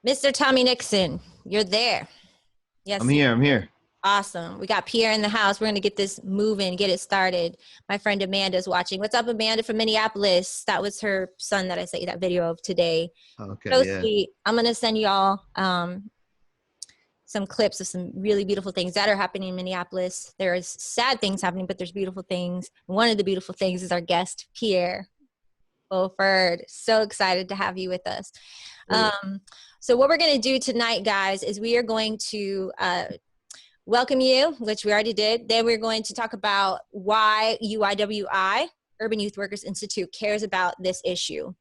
Mr. Tommy Nixon, you're there. I'm Yes, here. I'm here. awesome. We got Pierre in the house. We're going to get this moving, get it started. My friend Amanda's watching. What's up, Amanda from Minneapolis? That was her son that I sent you that video of today. Okay. So Yeah. sweet. I'm going to send y'all some clips of some really beautiful things that are happening in Minneapolis. There's sad things happening, but there's beautiful things. One of the beautiful things is our guest, Pierre Fulford. So excited to have you with us. So what we're going to do tonight, guys, is we are going to welcome you, which we already did. Then we're going to talk about why UYWI, Urban Youth Workers Institute, cares about this issue.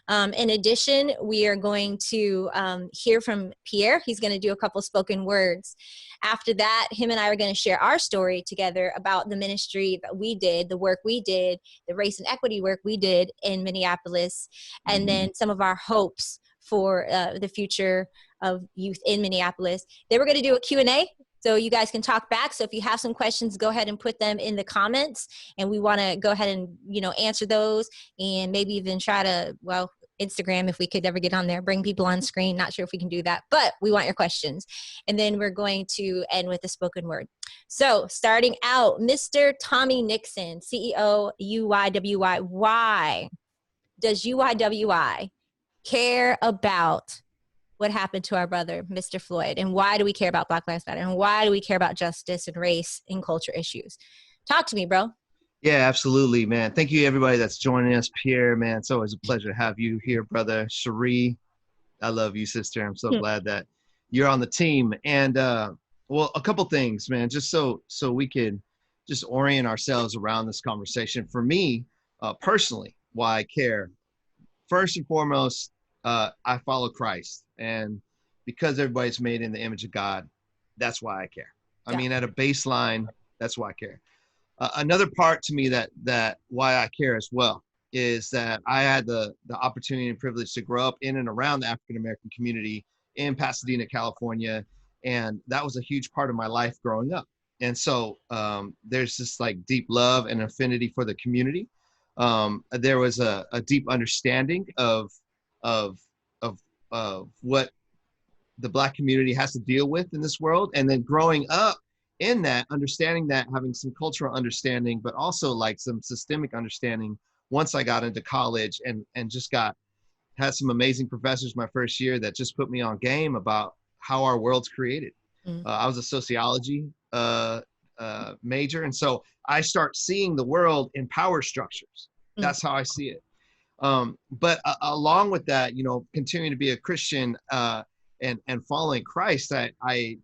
In addition, we are going to hear from Pierre. He's going to do a couple spoken words. After that, him and I are going to share our story together about the ministry that we did, the work we did, the race and equity work we did in Minneapolis, and then some of our hopes for the future of youth in Minneapolis. Then we're going to do a Q&A. So you guys can talk back. So if you have some questions, go ahead and put them in the comments. And we want to go ahead and, answer those and maybe even try to, Instagram, if we could ever get on there, bring people on screen. Not sure if we can do that, but we want your questions. And then we're going to end with a spoken word. So starting out, Mr. Tommy Nixon, CEO, UYWI. Why does UYWI care about what happened to our brother, Mr. Floyd? And why do we care about Black Lives Matter? And why do we care about justice and race and culture issues? Talk to me, bro. Yeah, absolutely, man. Thank you, everybody that's joining us. Pierre, man, it's always a pleasure to have you here, brother. Shuree, I love you, sister. I'm so glad that you're on the team. And a couple things, man, just so we can just orient ourselves around this conversation. For me, personally, why I care. First and foremost, I follow Christ, and because everybody's made in the image of God, that's why I care. I mean, at a baseline, that's why I care. Another part to me that why I care as well is that I had the opportunity and privilege to grow up in and around the African American community in Pasadena, California, and that was a huge part of my life growing up. And so there's this like deep love and affinity for the community. There was a deep understanding of what the Black community has to deal with in this world, and then growing up in that, understanding that, having some cultural understanding, but also like some systemic understanding once I got into college and just had some amazing professors my first year that just put me on game about how our world's created. I was a sociology major, and so I start seeing the world in power structures. That's how I see it. But along with that, continuing to be a Christian and following Christ, I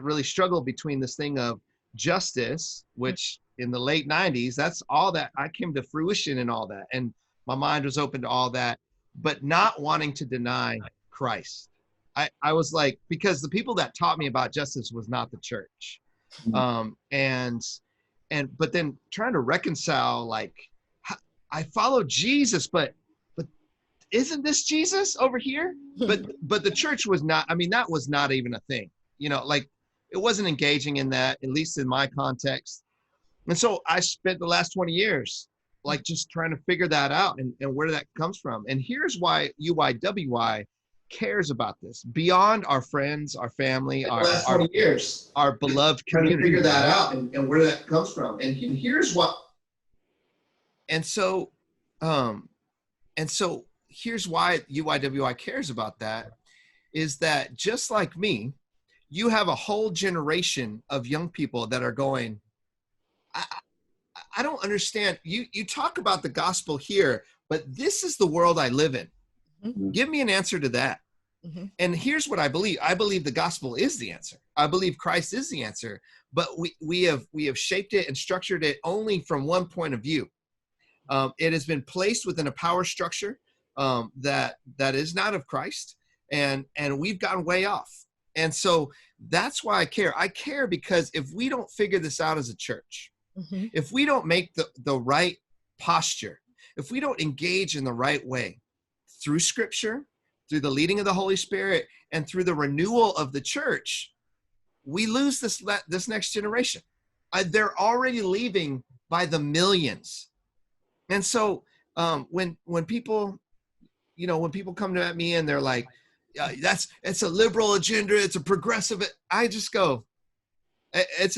really struggled between this thing of justice, which in the late 90s, that's all that I came to fruition in all that. And my mind was open to all that, but not wanting to deny Christ. I was like, because the people that taught me about justice was not the church. But then trying to reconcile, like, I follow Jesus, but isn't this Jesus over here? But the church was not, that was not even a thing. Like it wasn't engaging in that, at least in my context. And so I spent the last 20 years like just trying to figure that out and where that comes from. And here's why UYWI cares about this beyond our friends, our family, our beloved community. To figure that out and where that comes from. And here's what. And so here's why UYWI cares about that is that just like me, you have a whole generation of young people that are going, I don't understand. You talk about the gospel here, but this is the world I live in. Give me an answer to that. And here's what I believe. I believe the gospel is the answer. I believe Christ is the answer, but we have shaped it and structured it only from one point of view. It has been placed within a power structure that is not of Christ, and we've gotten way off. And so that's why I care. I care because if we don't figure this out as a church, if we don't make the right posture, if we don't engage in the right way through scripture, through the leading of the Holy Spirit, and through the renewal of the church, we lose this next generation. They're already leaving by the millions. And so when people come to me and they're like, it's a liberal agenda. It's a progressive. I just go, it's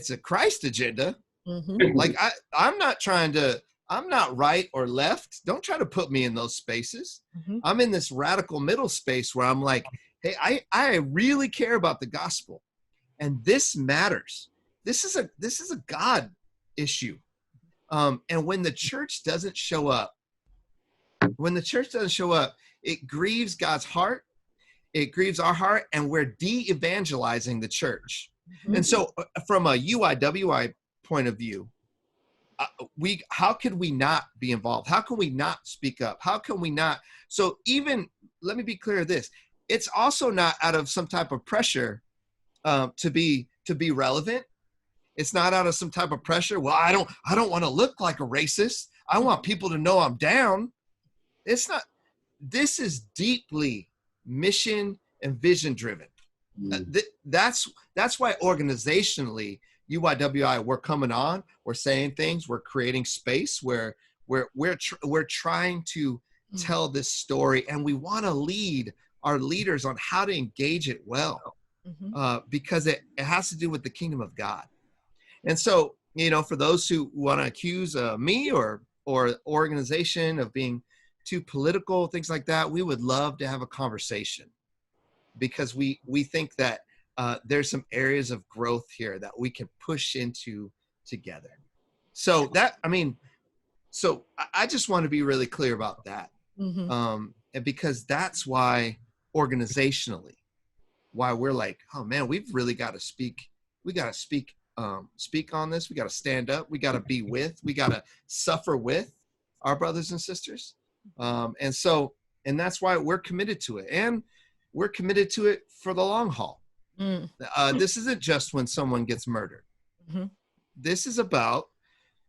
a Christ agenda. Mm-hmm. Like I'm not right or left. Don't try to put me in those spaces. Mm-hmm. I'm in this radical middle space where I'm like, hey, I really care about the gospel, and this matters. This is a God issue. And when the church doesn't show up, it grieves God's heart. It grieves our heart, and we're de-evangelizing the church. Mm-hmm. And so from a UYWI point of view, how could we not be involved? How can we not speak up? How can we not? So even, let me be clear of this. It's also not out of some type of pressure to be relevant. It's not out of some type of pressure. Well, I don't want to look like a racist. I want people to know I'm down. It's not. This is deeply mission and vision driven. That's why organizationally, UYWI, we're coming on, we're saying things, we're creating space where we're trying to tell this story, and we want to lead our leaders on how to engage it well, because it has to do with the kingdom of God. And so, for those who want to accuse me or organization of being too political, things like that, we would love to have a conversation, because we think that there's some areas of growth here that we can push into together. So I just want to be really clear about that. And because that's why organizationally, why we're like, oh man, we've really got to speak. We got to speak on this. We got to stand up. We got to be with. We got to suffer with our brothers and sisters. And that's why we're committed to it, and we're committed to it for the long haul. This isn't just when someone gets murdered. This is about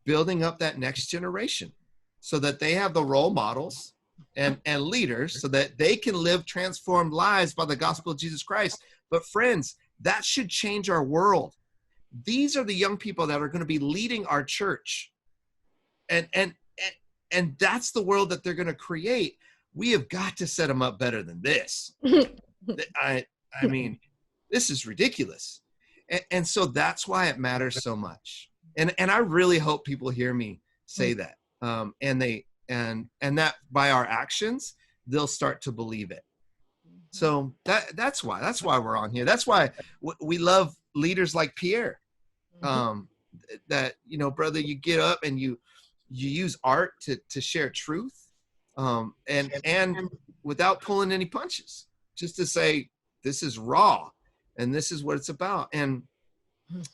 building up that next generation so that they have the role models and leaders so that they can live transformed lives by the gospel of Jesus Christ. But friends, that should change our world. These are the young people that are going to be leading our church. And that's the world that they're going to create. We have got to set them up better than this. I mean, this is ridiculous. And so that's why it matters so much. And I really hope people hear me say that. And that by our actions, they'll start to believe it. So that's why we're on here. That's why we love leaders like Pierre. That, brother, you get up and you use art to share truth, and without pulling any punches, just to say, this is raw and this is what it's about. And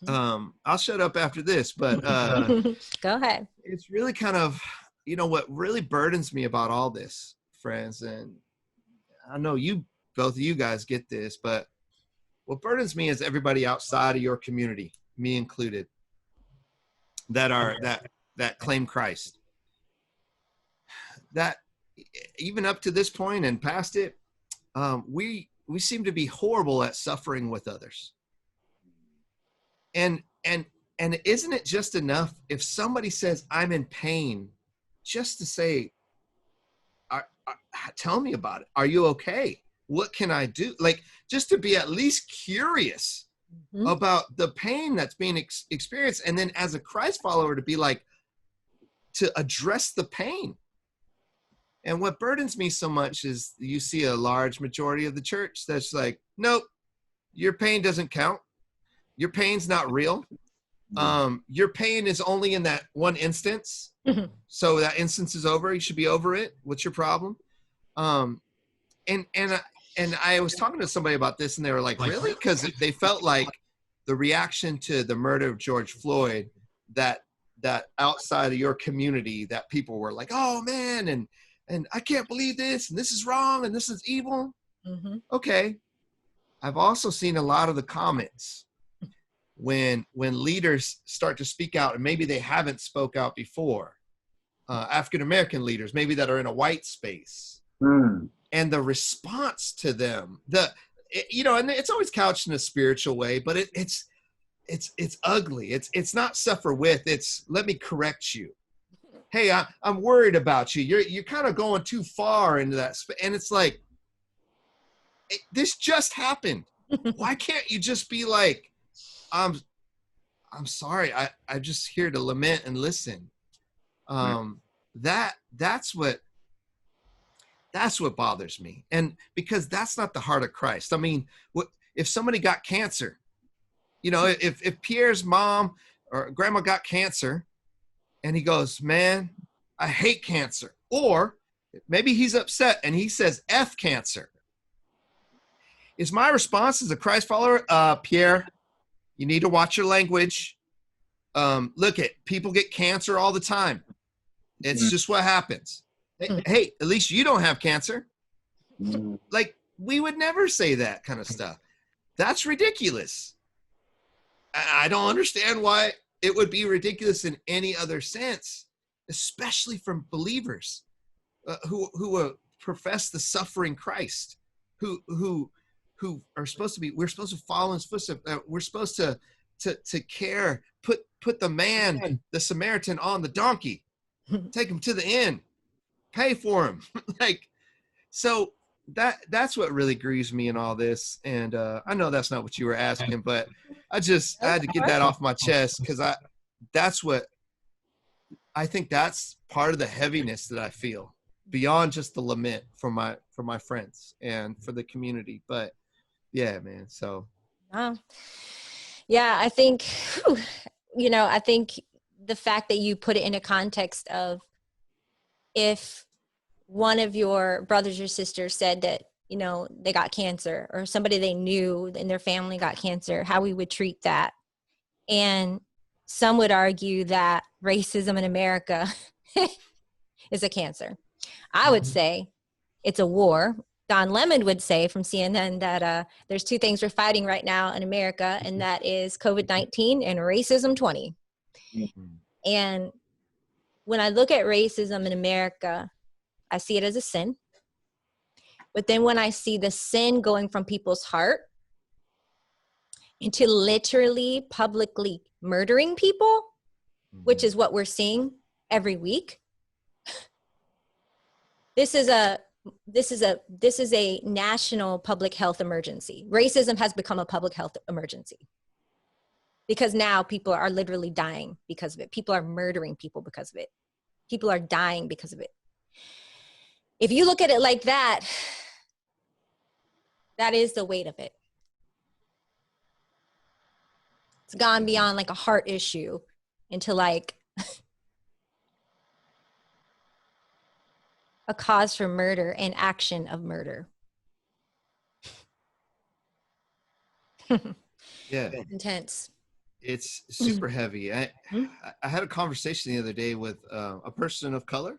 I'll shut up after this, but go ahead. It's really kind of, what really burdens me about all this, friends, and I know both of you guys get this, but what burdens me is everybody outside of your community, me included, that claim Christ. That even up to this point and past it, we seem to be horrible at suffering with others. And isn't it just enough if somebody says, I'm in pain, just to say, tell me about it. Are you okay? What can I do? Like, just to be at least curious about the pain that's being experienced. And then as a Christ follower, to be like, to address the pain. And what burdens me so much is you see a large majority of the church that's like, nope, your pain doesn't count. Your pain's not real. Your pain is only in that one instance. So that instance is over. You should be over it. What's your problem? And I was talking to somebody about this, and they were like, really? Because they felt like the reaction to the murder of George Floyd, that outside of your community, that people were like, oh man, and I can't believe this, and this is wrong, and this is evil. Okay. I've also seen a lot of the comments when leaders start to speak out, and maybe they haven't spoke out before. African-American leaders, maybe that are in a white space. And the response to them, and it's always couched in a spiritual way, but it's ugly. It's not suffer with, it's let me correct you. Hey, I'm worried about you. You're kind of going too far into that. And it's like, This just happened. Why can't you just be like, I'm sorry. I'm just here to lament and listen. That's what bothers me. And because that's not the heart of Christ. I mean, if somebody got cancer, you know, if Pierre's mom or grandma got cancer and he goes, man, I hate cancer. Or maybe he's upset and he says, F cancer. Is my response as a Christ follower, Pierre, you need to watch your language. Look, people get cancer all the time. It's just what happens. Hey, at least you don't have cancer. Like, we would never say that kind of stuff. That's ridiculous. I don't understand why it would be ridiculous in any other sense, especially from believers who profess the suffering Christ, who are supposed to be, we're supposed to follow in his footsteps. We're supposed to care, put the man, the Samaritan on the donkey, take him to the inn, pay for him. Like, so that's what really grieves me in all this. And I know that's not what you were asking, but I had to get that off my chest, because I think that's part of the heaviness that I feel, beyond just the lament for my friends and for the community. But yeah, man. So yeah, I think, I think the fact that you put it in a context of, if one of your brothers or sisters said that, they got cancer, or somebody they knew in their family got cancer, how we would treat that. And some would argue that racism in America is a cancer. I would say it's a war. Don Lemon would say from CNN that there's two things we're fighting right now in America, and that is COVID-19 and racism 20. And when I look at racism in America, I see it as a sin. But then when I see the sin going from people's heart into literally publicly murdering people, which is what we're seeing every week, this is a national public health emergency. Racism has become a public health emergency, because now people are literally dying because of it. People are murdering people because of it. People are dying because of it. If you look at it like that, that is the weight of it. It's gone beyond like a heart issue into like a cause for murder and action of murder. Yeah. It's intense. It's super heavy. I had a conversation the other day with a person of color,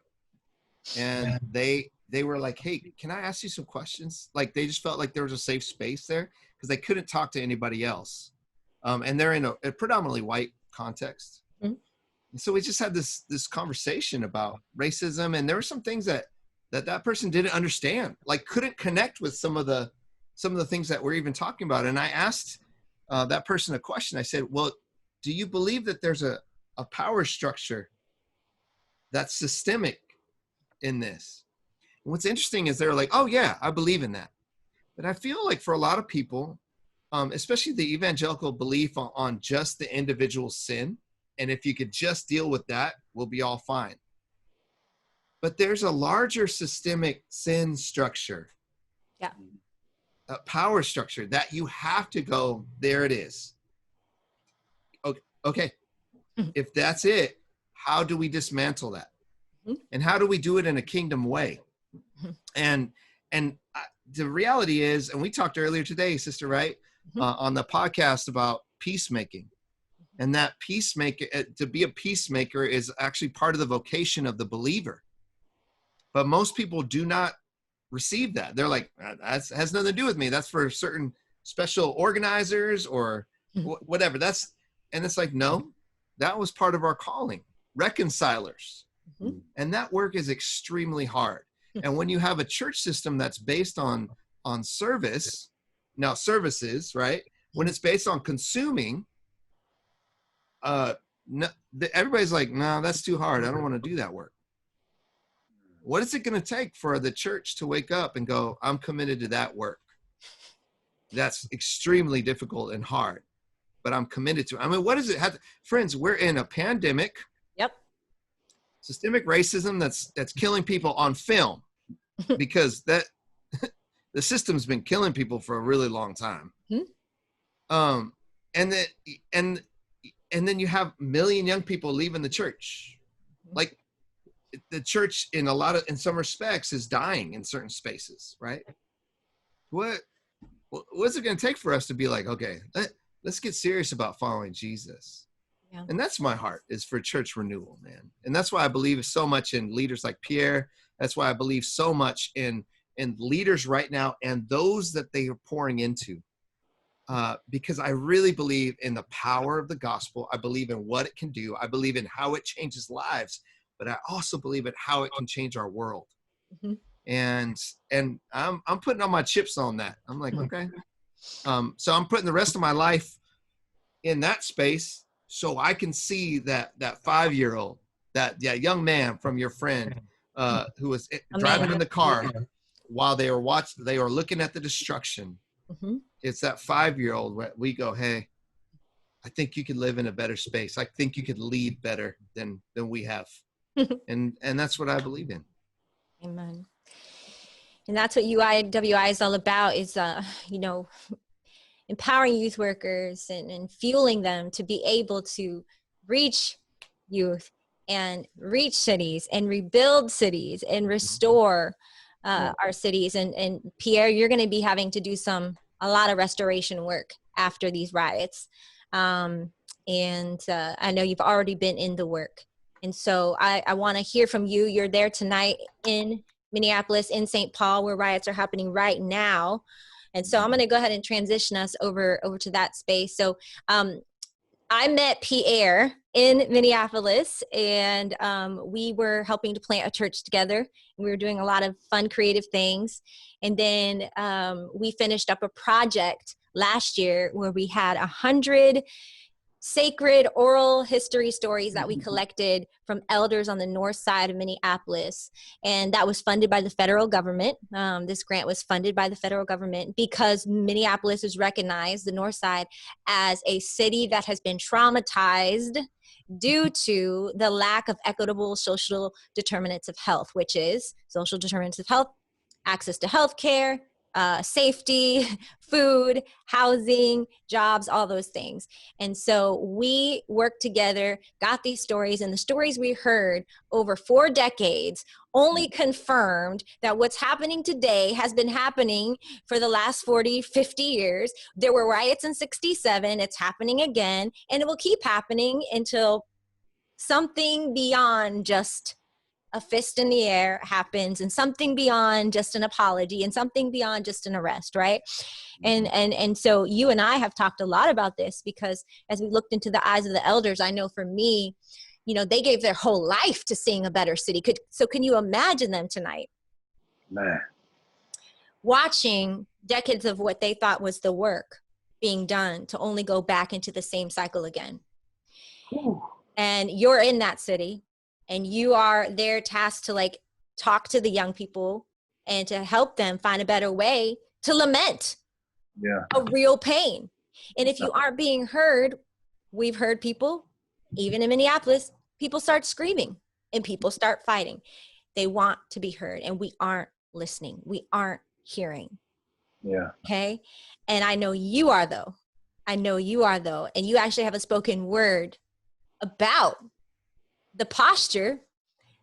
and they were like, hey, can I ask you some questions? Like, they just felt like there was a safe space there, because they couldn't talk to anybody else. And they're in a predominantly white context. And so we just had this conversation about racism, and there were some things that person didn't understand, like couldn't connect with some of the things that we're even talking about. And I asked that person a question. I said, well, do you believe that there's a power structure that's systemic in this? And what's interesting is they're like, oh yeah, I believe in that. But I feel like for a lot of people, especially the evangelical belief on just the individual sin, and if you could just deal with that, we'll be all fine. But there's a larger systemic sin structure, a power structure that you have to go, there it is. Okay. If that's it, how do we dismantle that? And how do we do it in a kingdom way? And the reality is, and we talked earlier today, sister, right? On the podcast about peacemaking, and that peacemaker, to be a peacemaker is actually part of the vocation of the believer. But most people do not receive that. They're like, that has nothing to do with me. That's for certain special organizers or whatever. And it's like, no, that was part of our calling, reconcilers. And that work is extremely hard. And when you have a church system that's based on service, now services, right? When it's based on consuming, everybody's like, no, that's too hard. I don't want to do that work. What is it going to take for the church to wake up and go, I'm committed to that work? That's extremely difficult and hard, but I'm committed to it. I mean, what does it have to, friends, we're in a pandemic. Yep. Systemic racism that's killing people on film, because that the system's been killing people for a really long time. Mm-hmm. And then and then you have a million young people leaving the church. Like, the church in some respects is dying in certain spaces, right? What's it going to take for us to be like, okay, let's get serious about following Jesus? Yeah. And that's my heart, is for church renewal, man. And that's why I believe so much in leaders like Pierre. That's why I believe so much in leaders right now and those that they are pouring into. Because I really believe in the power of the gospel. I believe in what it can do. I believe in how it changes lives, but I also believe in how it can change our world. Mm-hmm. And I'm putting all my chips on that. I'm like, okay. So I'm putting the rest of my life in that space, so I can see that 5-year-old, that young man from your friend, who was driving in the car while they were looking at the destruction. Mm-hmm. It's that 5-year-old where we go, hey, I think you could live in a better space. I think you could lead better than we have. and that's what I believe in. Amen. And that's what UYWI is all about, is, empowering youth workers and fueling them to be able to reach youth and reach cities and rebuild cities and restore our cities. And Pierre, you're going to be having to do a lot of restoration work after these riots. And I know you've already been in the work. And so I want to hear from you. You're there tonight in Minneapolis, in St. Paul, where riots are happening right now. And so I'm going to go ahead and transition us over to that space. So I met Pierre in Minneapolis, and we were helping to plant a church together. We were doing a lot of fun, creative things. And then we finished up a project last year where we had 100 sacred oral history stories that we collected from elders on the north side of Minneapolis. And that was funded by the federal government. This grant was funded by the federal government because Minneapolis is recognized, the north side, as a city that has been traumatized due to the lack of equitable social determinants of health, which is social determinants of health, access to health care, safety, food, housing, jobs, all those things. And so we worked together, got these stories, and the stories we heard over 4 decades only confirmed that what's happening today has been happening for the last 40, 50 years. There were riots in 67, it's happening again, and it will keep happening until something beyond just a fist in the air happens, and something beyond just an apology, and something beyond just an arrest, right? And so you and I have talked a lot about this, because as we looked into the eyes of the elders, I know for me, they gave their whole life to seeing a better city. So can you imagine them tonight? Man. Watching decades of what they thought was the work being done to only go back into the same cycle again. Ooh. And you're in that city, and you are there tasked to talk to the young people and to help them find a better way to lament a real pain. And if you aren't being heard, we've heard people, even in Minneapolis, people start screaming and people start fighting. They want to be heard, and we aren't listening. We aren't hearing. Yeah. Okay. And I know you are, though. And you actually have a spoken word about the posture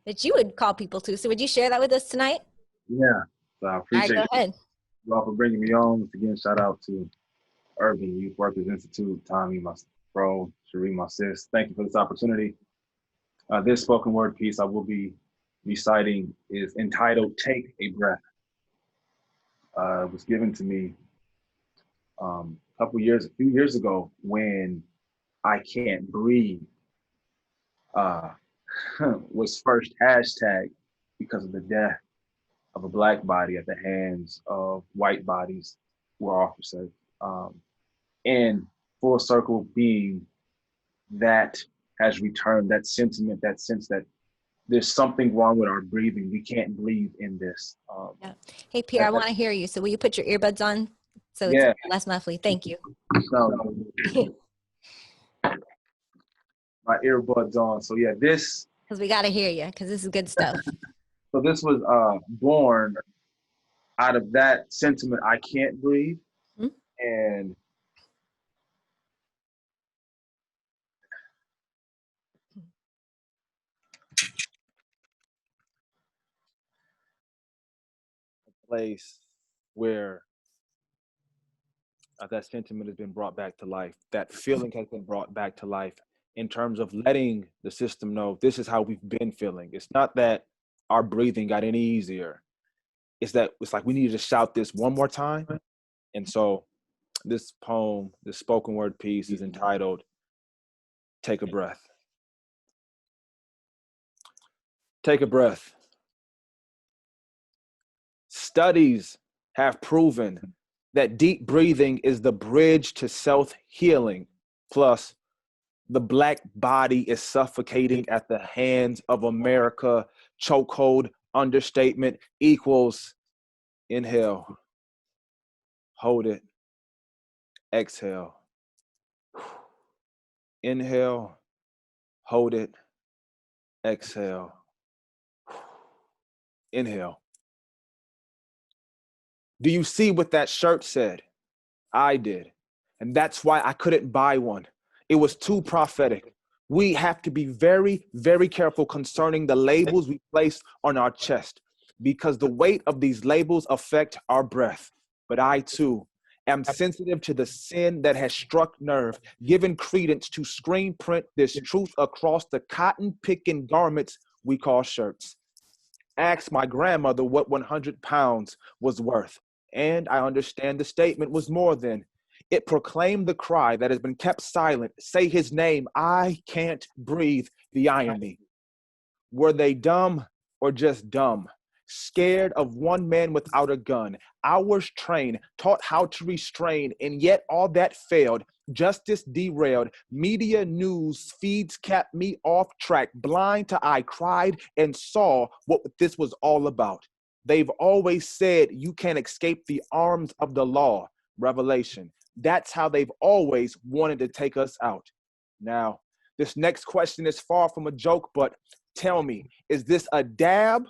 that you would call people to. So would you share that with us tonight? Yeah. So I appreciate go ahead. You all for bringing me on. Once again, shout out to Urban Youth Workers Institute, Tommy, my bro, Shuree, my sis. Thank you for this opportunity. This spoken word piece I will be reciting is entitled Take a Breath. It was given to me a few years ago, when I can't breathe was first hashtag because of the death of a Black body at the hands of white bodies who are officers. And full circle being that has returned, that sentiment, that sense that there's something wrong with our breathing. We can't breathe in this. Hey, Pierre, I want to hear you. So will you put your earbuds on So Yeah. it's less muffly. Thank you. So my earbuds on. So yeah, this. Because we got to hear you, because this is good stuff. So this was born out of that sentiment. I can't breathe, and a place where that sentiment has been brought back to life. That feeling has been brought back to life in terms of letting the system know this is how we've been feeling. It's not that our breathing got any easier. It's that it's like we need to shout this one more time. And so this poem, this spoken word piece is entitled Take a Breath. Take a breath. Studies have proven that deep breathing is the bridge to self-healing. Plus, the Black body is suffocating at the hands of America. Chokehold, understatement equals inhale, hold it, exhale. Inhale, hold it, exhale. Inhale. Do you see what that shirt said? I did. And that's why I couldn't buy one. It was too prophetic. We have to be very, very careful concerning the labels we place on our chest, because the weight of these labels affect our breath. But I too am sensitive to the sin that has struck nerve, given credence to screen print this truth across the cotton-picking garments we call shirts. Asked my grandmother what 100 pounds was worth, and I understand the statement was more than. It proclaimed the cry that has been kept silent. Say his name, I can't breathe, the irony. Were they dumb or just dumb? Scared of one man without a gun. Hours trained, taught how to restrain, and yet all that failed. Justice derailed. Media news feeds kept me off track. Blind to I cried and saw what this was all about. They've always said you can't escape the arms of the law. Revelation. That's how they've always wanted to take us out. Now, this next question is far from a joke, but tell me, is this a dab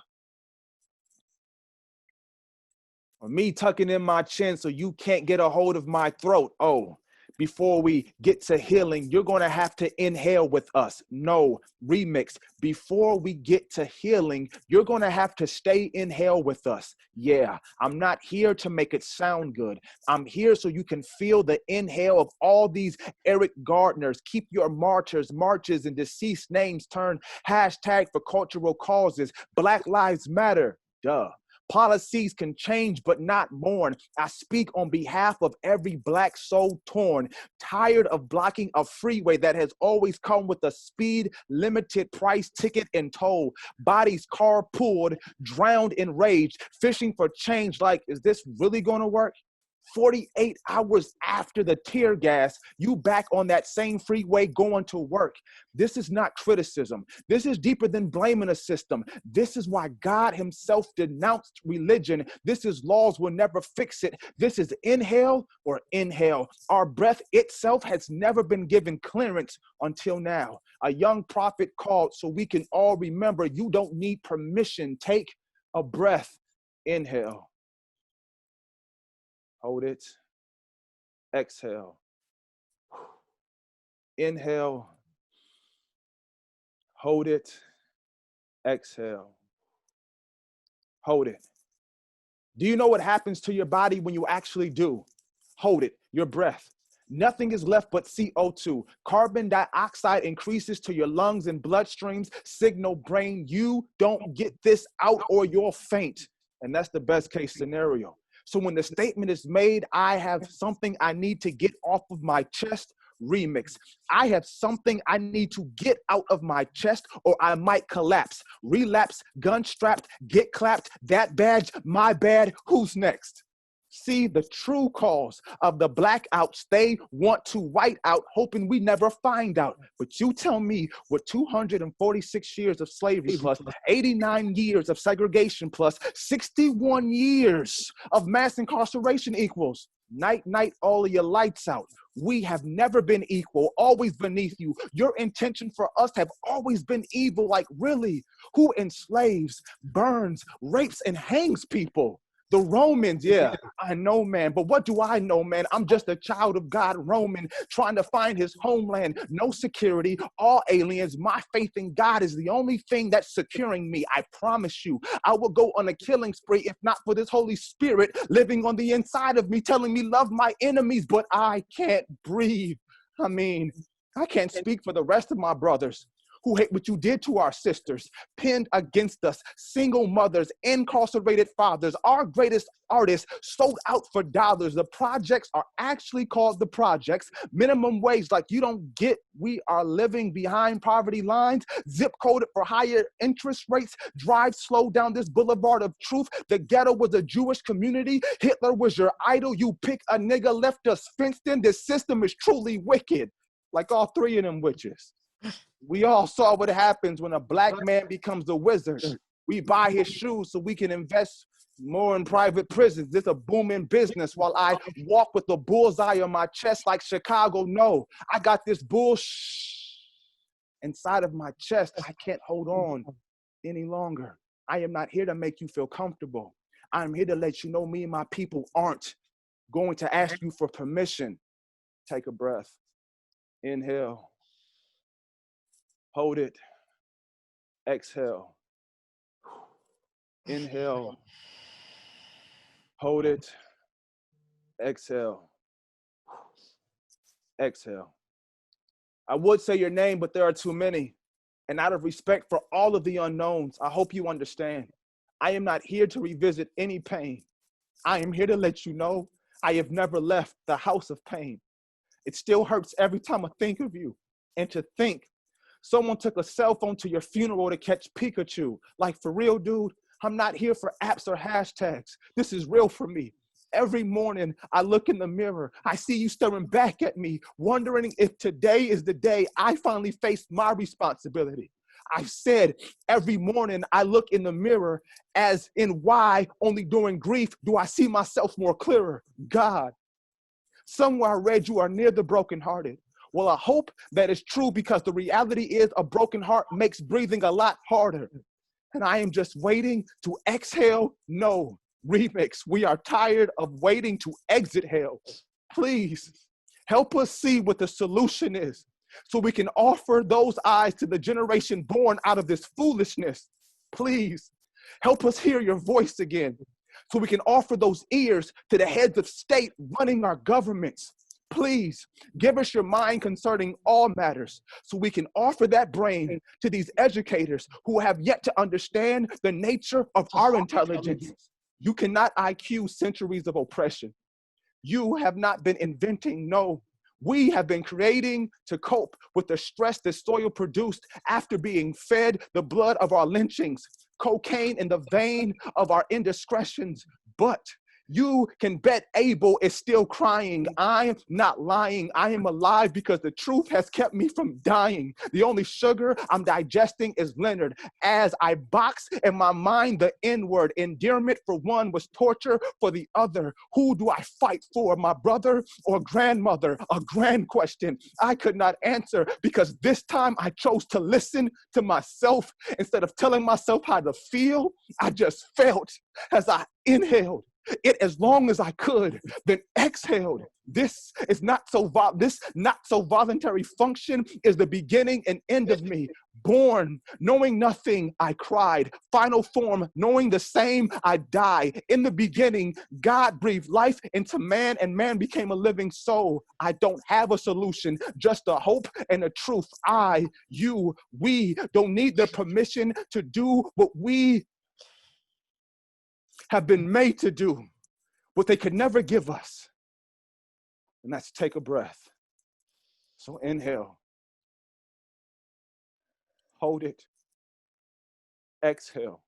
or me tucking in my chin so you can't get a hold of my throat? Oh, before we get to healing, you're going to have to inhale with us. No, remix. Before we get to healing, you're going to have to stay inhale with us. Yeah, I'm not here to make it sound good. I'm here so you can feel the inhale of all these Eric Gardners. Keep your martyrs, marches, and deceased names turned hashtag for cultural causes. Black Lives Matter. Duh. Policies can change, but not mourn. I speak on behalf of every Black soul torn, tired of blocking a freeway that has always come with a speed limited price ticket and toll. Bodies carpooled, drowned in rage, fishing for change like, is this really going to work? 48 hours after the tear gas, you back on that same freeway going to work. This is not criticism. This is deeper than blaming a system. This is why God himself denounced religion. This is laws will never fix it. This is inhale or inhale. Our breath itself has never been given clearance until now. A young prophet called so we can all remember you don't need permission. Take a breath. Inhale. Hold it. Exhale. Inhale. Hold it. Exhale. Hold it. Do you know what happens to your body when you actually do? Hold it, your breath. Nothing is left but CO2. Carbon dioxide increases to your lungs and bloodstreams. Signal brain, you don't get this out or you'll faint. And that's the best case scenario. So when the statement is made, I have something I need to get off of my chest, remix. I have something I need to get out of my chest or I might collapse. Relapse, gun strapped, get clapped, that badge, my bad, who's next? see the true cause of the blackouts they want to white out, hoping we never find out. But you tell me what 246 years of slavery plus 89 years of segregation plus 61 years of mass incarceration equals. Night, night, all of your lights out. We have never been equal, always beneath you. Your intention for us have always been evil. Like, really? Who enslaves, burns, rapes, and hangs people? The Romans, yeah, I know, man. But what do I know, man? I'm just a child of God, Roman, trying to find his homeland. No security, all aliens. My faith in God is the only thing that's securing me. I promise you, I will go on a killing spree if not for this Holy Spirit living on the inside of me, telling me love my enemies, but I can't breathe. I mean, I can't speak for the rest of my brothers who hate what you did to our sisters, pinned against us, single mothers, incarcerated fathers, our greatest artists sold out for dollars. The projects are actually called the projects. Minimum wage, like you don't get, we are living behind poverty lines, zip coded for higher interest rates, drive slow down this boulevard of truth. The ghetto was a Jewish community. Hitler was your idol. You pick a nigga, left us fenced in. This system is truly wicked, like all three of them witches. We all saw what happens when a black man becomes a wizard. We buy his shoes so we can invest more in private prisons. It's a booming business while I walk with a bullseye on my chest like Chicago. No, I got this inside of my chest. I can't hold on any longer. I am not here to make you feel comfortable. I'm here to let you know me and my people aren't going to ask you for permission. Take a breath. Inhale. Hold it. Exhale. Inhale. Hold it. Exhale. Exhale. I would say your name, but there are too many. And out of respect for all of the unknowns, I hope you understand. I am not here to revisit any pain. I am here to let you know I have never left the house of pain. It still hurts every time I think of you. And to think someone took a cell phone to your funeral to catch Pikachu. Like, for real, dude, I'm not here for apps or hashtags. This is real for me. Every morning I look in the mirror, I see you staring back at me, wondering if today is the day I finally face my responsibility. I've said every morning I look in the mirror, as in why only during grief do I see myself more clearer. God, somewhere I read you are near the brokenhearted. Well, I hope that is true, because the reality is a broken heart makes breathing a lot harder. And I am just waiting to exhale. No, remix. We are tired of waiting to exit hell. Please help us see what the solution is so we can offer those eyes to the generation born out of this foolishness. Please help us hear your voice again so we can offer those ears to the heads of state running our governments. Please give us your mind concerning all matters so we can offer that brain to these educators who have yet to understand the nature of our intelligence. You cannot IQ centuries of oppression. You have not been inventing, no. We have been creating to cope with the stress this soil produced after being fed the blood of our lynchings, cocaine in the vein of our indiscretions. But you can bet Abel is still crying. I'm not lying. I am alive because the truth has kept me from dying. The only sugar I'm digesting is Leonard. As I box in my mind the N-word, endearment for one was torture for the other. Who do I fight for, my brother or grandmother? A grand question I could not answer, because this time I chose to listen to myself. Instead of telling myself how to feel, I just felt as I inhaled it as long as I could, then exhaled. This not so voluntary function is the beginning and end of me. Born, knowing nothing, I cried. Final form, knowing the same, I die. In the beginning, God breathed life into man, and man became a living soul. I don't have a solution, just a hope and a truth. I, you, we don't need the permission to do what we have been made to do, what they could never give us. And that's take a breath. So inhale. Hold it. Exhale.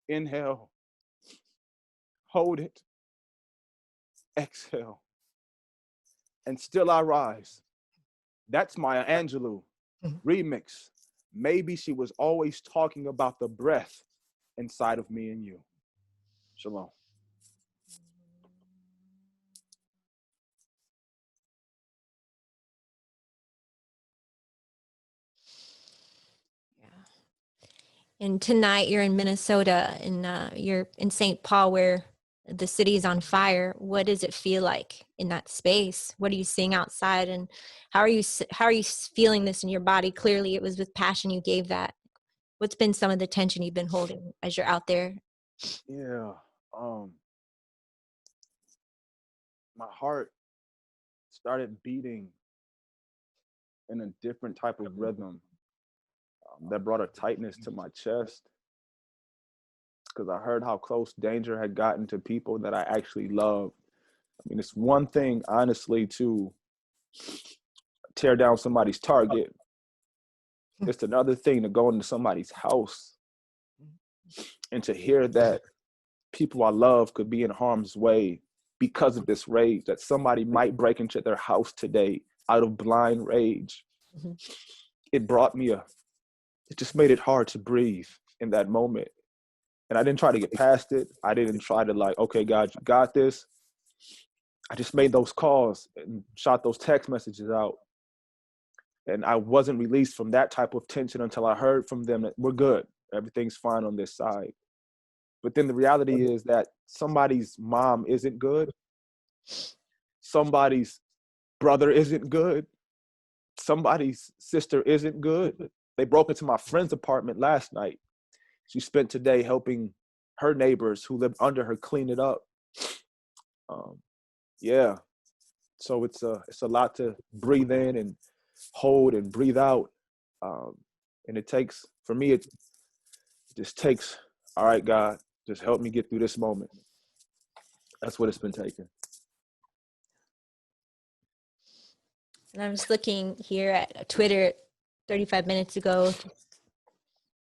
Inhale. hold it, exhale, and still I rise. That's Maya Angelou remix. Maybe she was always talking about the breath inside of me and you. Shalom. And tonight you're in Minnesota, and you're in St. Paul, where the city is on fire. What does it feel like in that space? What are you seeing outside, and how are you feeling this in your body? Clearly, it was with passion you gave that. What's been some of the tension you've been holding as you're out there? Yeah, my heart started beating in a different type of rhythm that brought a tightness to my chest, because I heard how close danger had gotten to people that I actually love. I mean, it's one thing, honestly, to tear down somebody's target. It's another thing to go into somebody's house and to hear that people I love could be in harm's way because of this rage, that somebody might break into their house today out of blind rage. Mm-hmm. It just made it hard to breathe in that moment. And I didn't try to get past it. I didn't try to like, okay, God, you got this. I just made those calls and shot those text messages out. And I wasn't released from that type of tension until I heard from them that we're good. Everything's fine on this side. But then the reality is that somebody's mom isn't good. Somebody's brother isn't good. Somebody's sister isn't good. They broke into my friend's apartment last night. She spent today helping her neighbors who live under her clean it up. Yeah. So it's a lot to breathe in and hold and breathe out. And it takes, for me, it just takes, all right, God, just help me get through this moment. That's what it's been taking. And I'm just looking here at Twitter 35 minutes ago.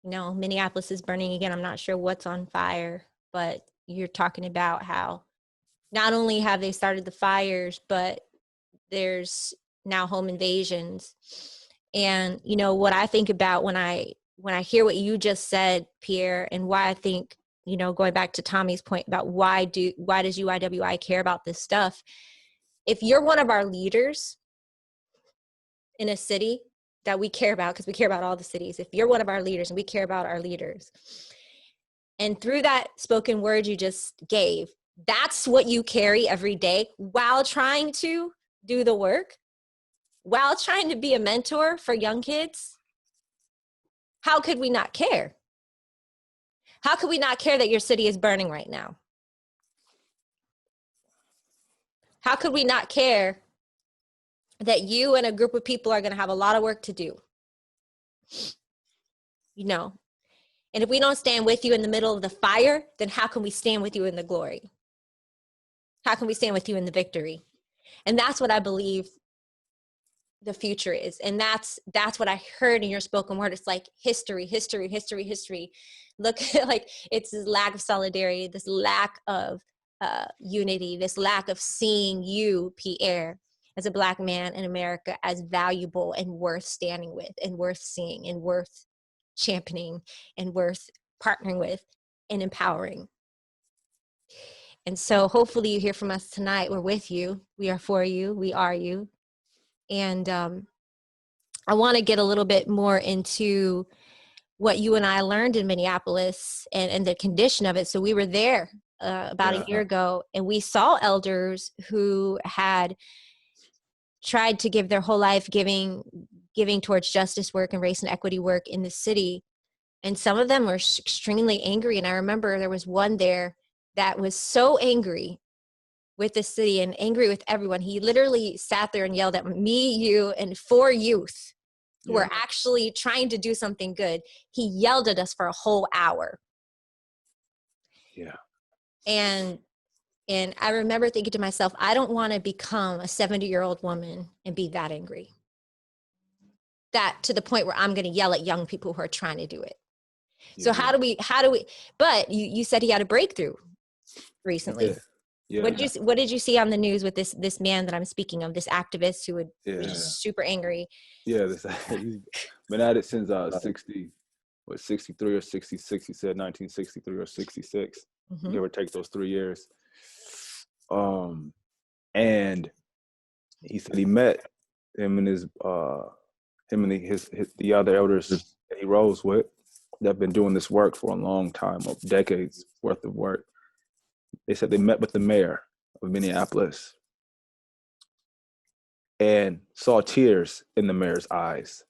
You know, Minneapolis is burning again. I'm not sure what's on fire, but you're talking about how not only have they started the fires, but there's now home invasions. And, you know, what I think about when I hear what you just said, Pierre, and why I think, you know, going back to Tommy's point about why does UYWI care about this stuff? If you're one of our leaders in a city that we care about, because we care about all the cities, if you're one of our leaders and we care about our leaders, and through that spoken word you just gave, that's what you carry every day while trying to do the work, while trying to be a mentor for young kids, how could we not care? How could we not care that your city is burning right now? How could we not care that you and a group of people are going to have a lot of work to do? You know, and if we don't stand with you in the middle of the fire, then how can we stand with you in the glory? How can we stand with you in the victory? And that's what I believe the future is. And that's what I heard in your spoken word. It's like history. Look, like it's this lack of solidarity, this lack of unity, this lack of seeing you, Pierre, as a Black man in America as valuable and worth standing with and worth seeing and worth championing and worth partnering with and empowering. And so hopefully you hear from us tonight. We're with you. We are for you. We are you. And I want to get a little bit more into what you and I learned in Minneapolis and the condition of it. So we were there about a year ago, and we saw elders who had tried to give their whole life giving towards justice work and race and equity work in the city. And some of them were extremely angry. And I remember there was one there that was so angry with the city and angry with everyone. He literally sat there and yelled at me, you, and 4 youth who were actually trying to do something good. He yelled at us for a whole hour. Yeah. And I remember thinking to myself, I don't want to become a 70-year-old woman and be that angry. That to the point where I'm going to yell at young people who are trying to do it. So how do we, but you said he had a breakthrough. recently. Yeah. Yeah. What did you see on the news with this man that I'm speaking of, this activist who was just super angry? Yeah, he's been at it since 63 or 66. He said 1963 or 66, give or take those 3 years. And he said he met him and his the other elders that he rose with that have been doing this work for a long time, of decades worth of work. They said they met with the mayor of Minneapolis and saw tears in the mayor's eyes.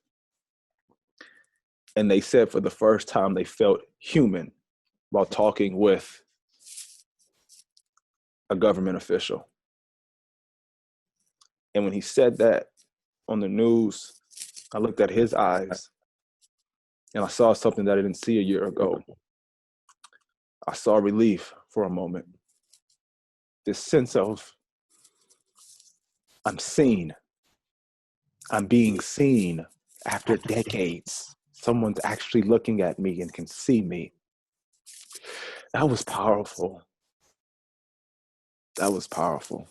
And they said for the first time they felt human while talking with a government official. And when he said that on the news, I looked at his eyes and I saw something that I didn't see a year ago. I saw relief for a moment. This sense of, I'm seen. I'm being seen after decades. Someone's actually looking at me and can see me. That was powerful. That was powerful.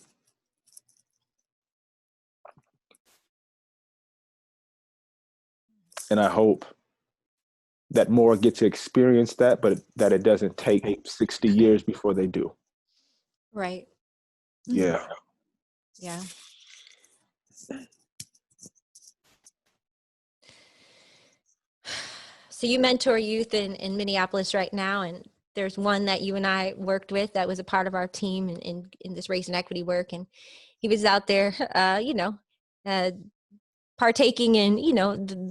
And I hope that more get to experience that, but that it doesn't take 60 years before they do. Right. Yeah. Yeah. So you mentor youth in Minneapolis right now, and there's one that you and I worked with that was a part of our team in this race and equity work, and he was out there, partaking in,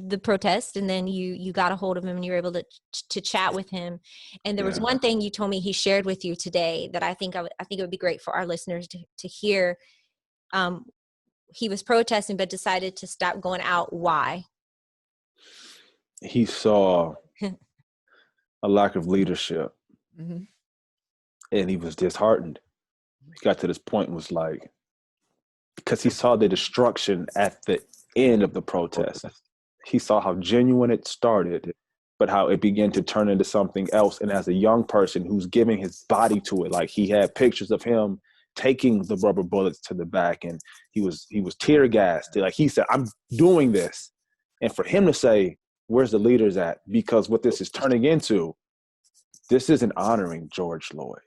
the protest, and then you got a hold of him and you were able to chat with him. And there was one thing you told me he shared with you today that I think it would be great for our listeners to hear. He was protesting but decided to stop going out. Why? He saw a lack of leadership, and he was disheartened. He got to this point and was like, because he saw the destruction at the end of the protest. He saw how genuine it started, but how it began to turn into something else. And as a young person who's giving his body to it, like he had pictures of him taking the rubber bullets to the back, and he was tear gassed. Like he said, I'm doing this. And for him to say, where's the leaders at? Because what this is turning into, this isn't honoring George Floyd.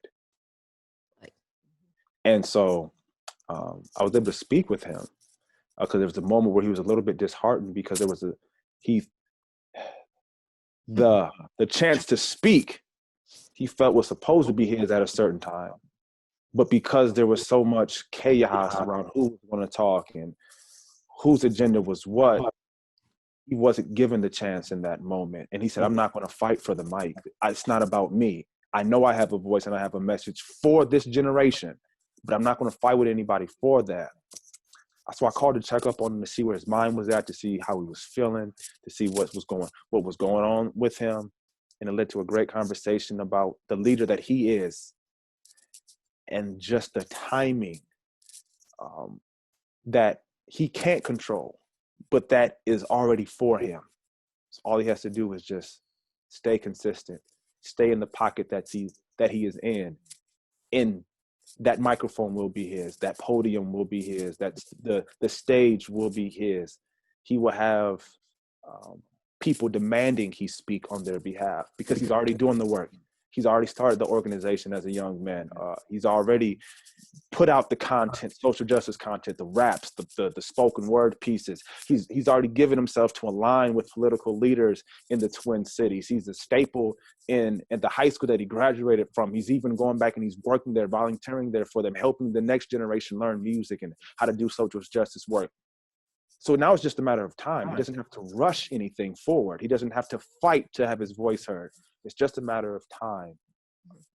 And so I was able to speak with him because there was a moment where he was a little bit disheartened because there was the chance to speak he felt was supposed to be his at a certain time. But because there was so much chaos around who was going to talk and whose agenda was what, he wasn't given the chance in that moment. And he said, I'm not going to fight for the mic. It's not about me. I know I have a voice and I have a message for this generation, but I'm not going to fight with anybody for that. So I called to check up on him to see where his mind was at, to see how he was feeling, to see what was going on with him. And it led to a great conversation about the leader that he is and just the timing that he can't control, but that is already for him. So all he has to do is just stay consistent, stay in the pocket that he is in. And that microphone will be his, that podium will be his, the stage will be his. He will have people demanding he speak on their behalf because he's already doing the work. He's already started the organization as a young man. He's already put out the content, social justice content, the raps, the spoken word pieces. He's already given himself to align with political leaders in the Twin Cities. He's a staple at the high school that he graduated from. He's even going back and he's working there, volunteering there for them, helping the next generation learn music and how to do social justice work. So now it's just a matter of time. He doesn't have to rush anything forward. He doesn't have to fight to have his voice heard. It's just a matter of time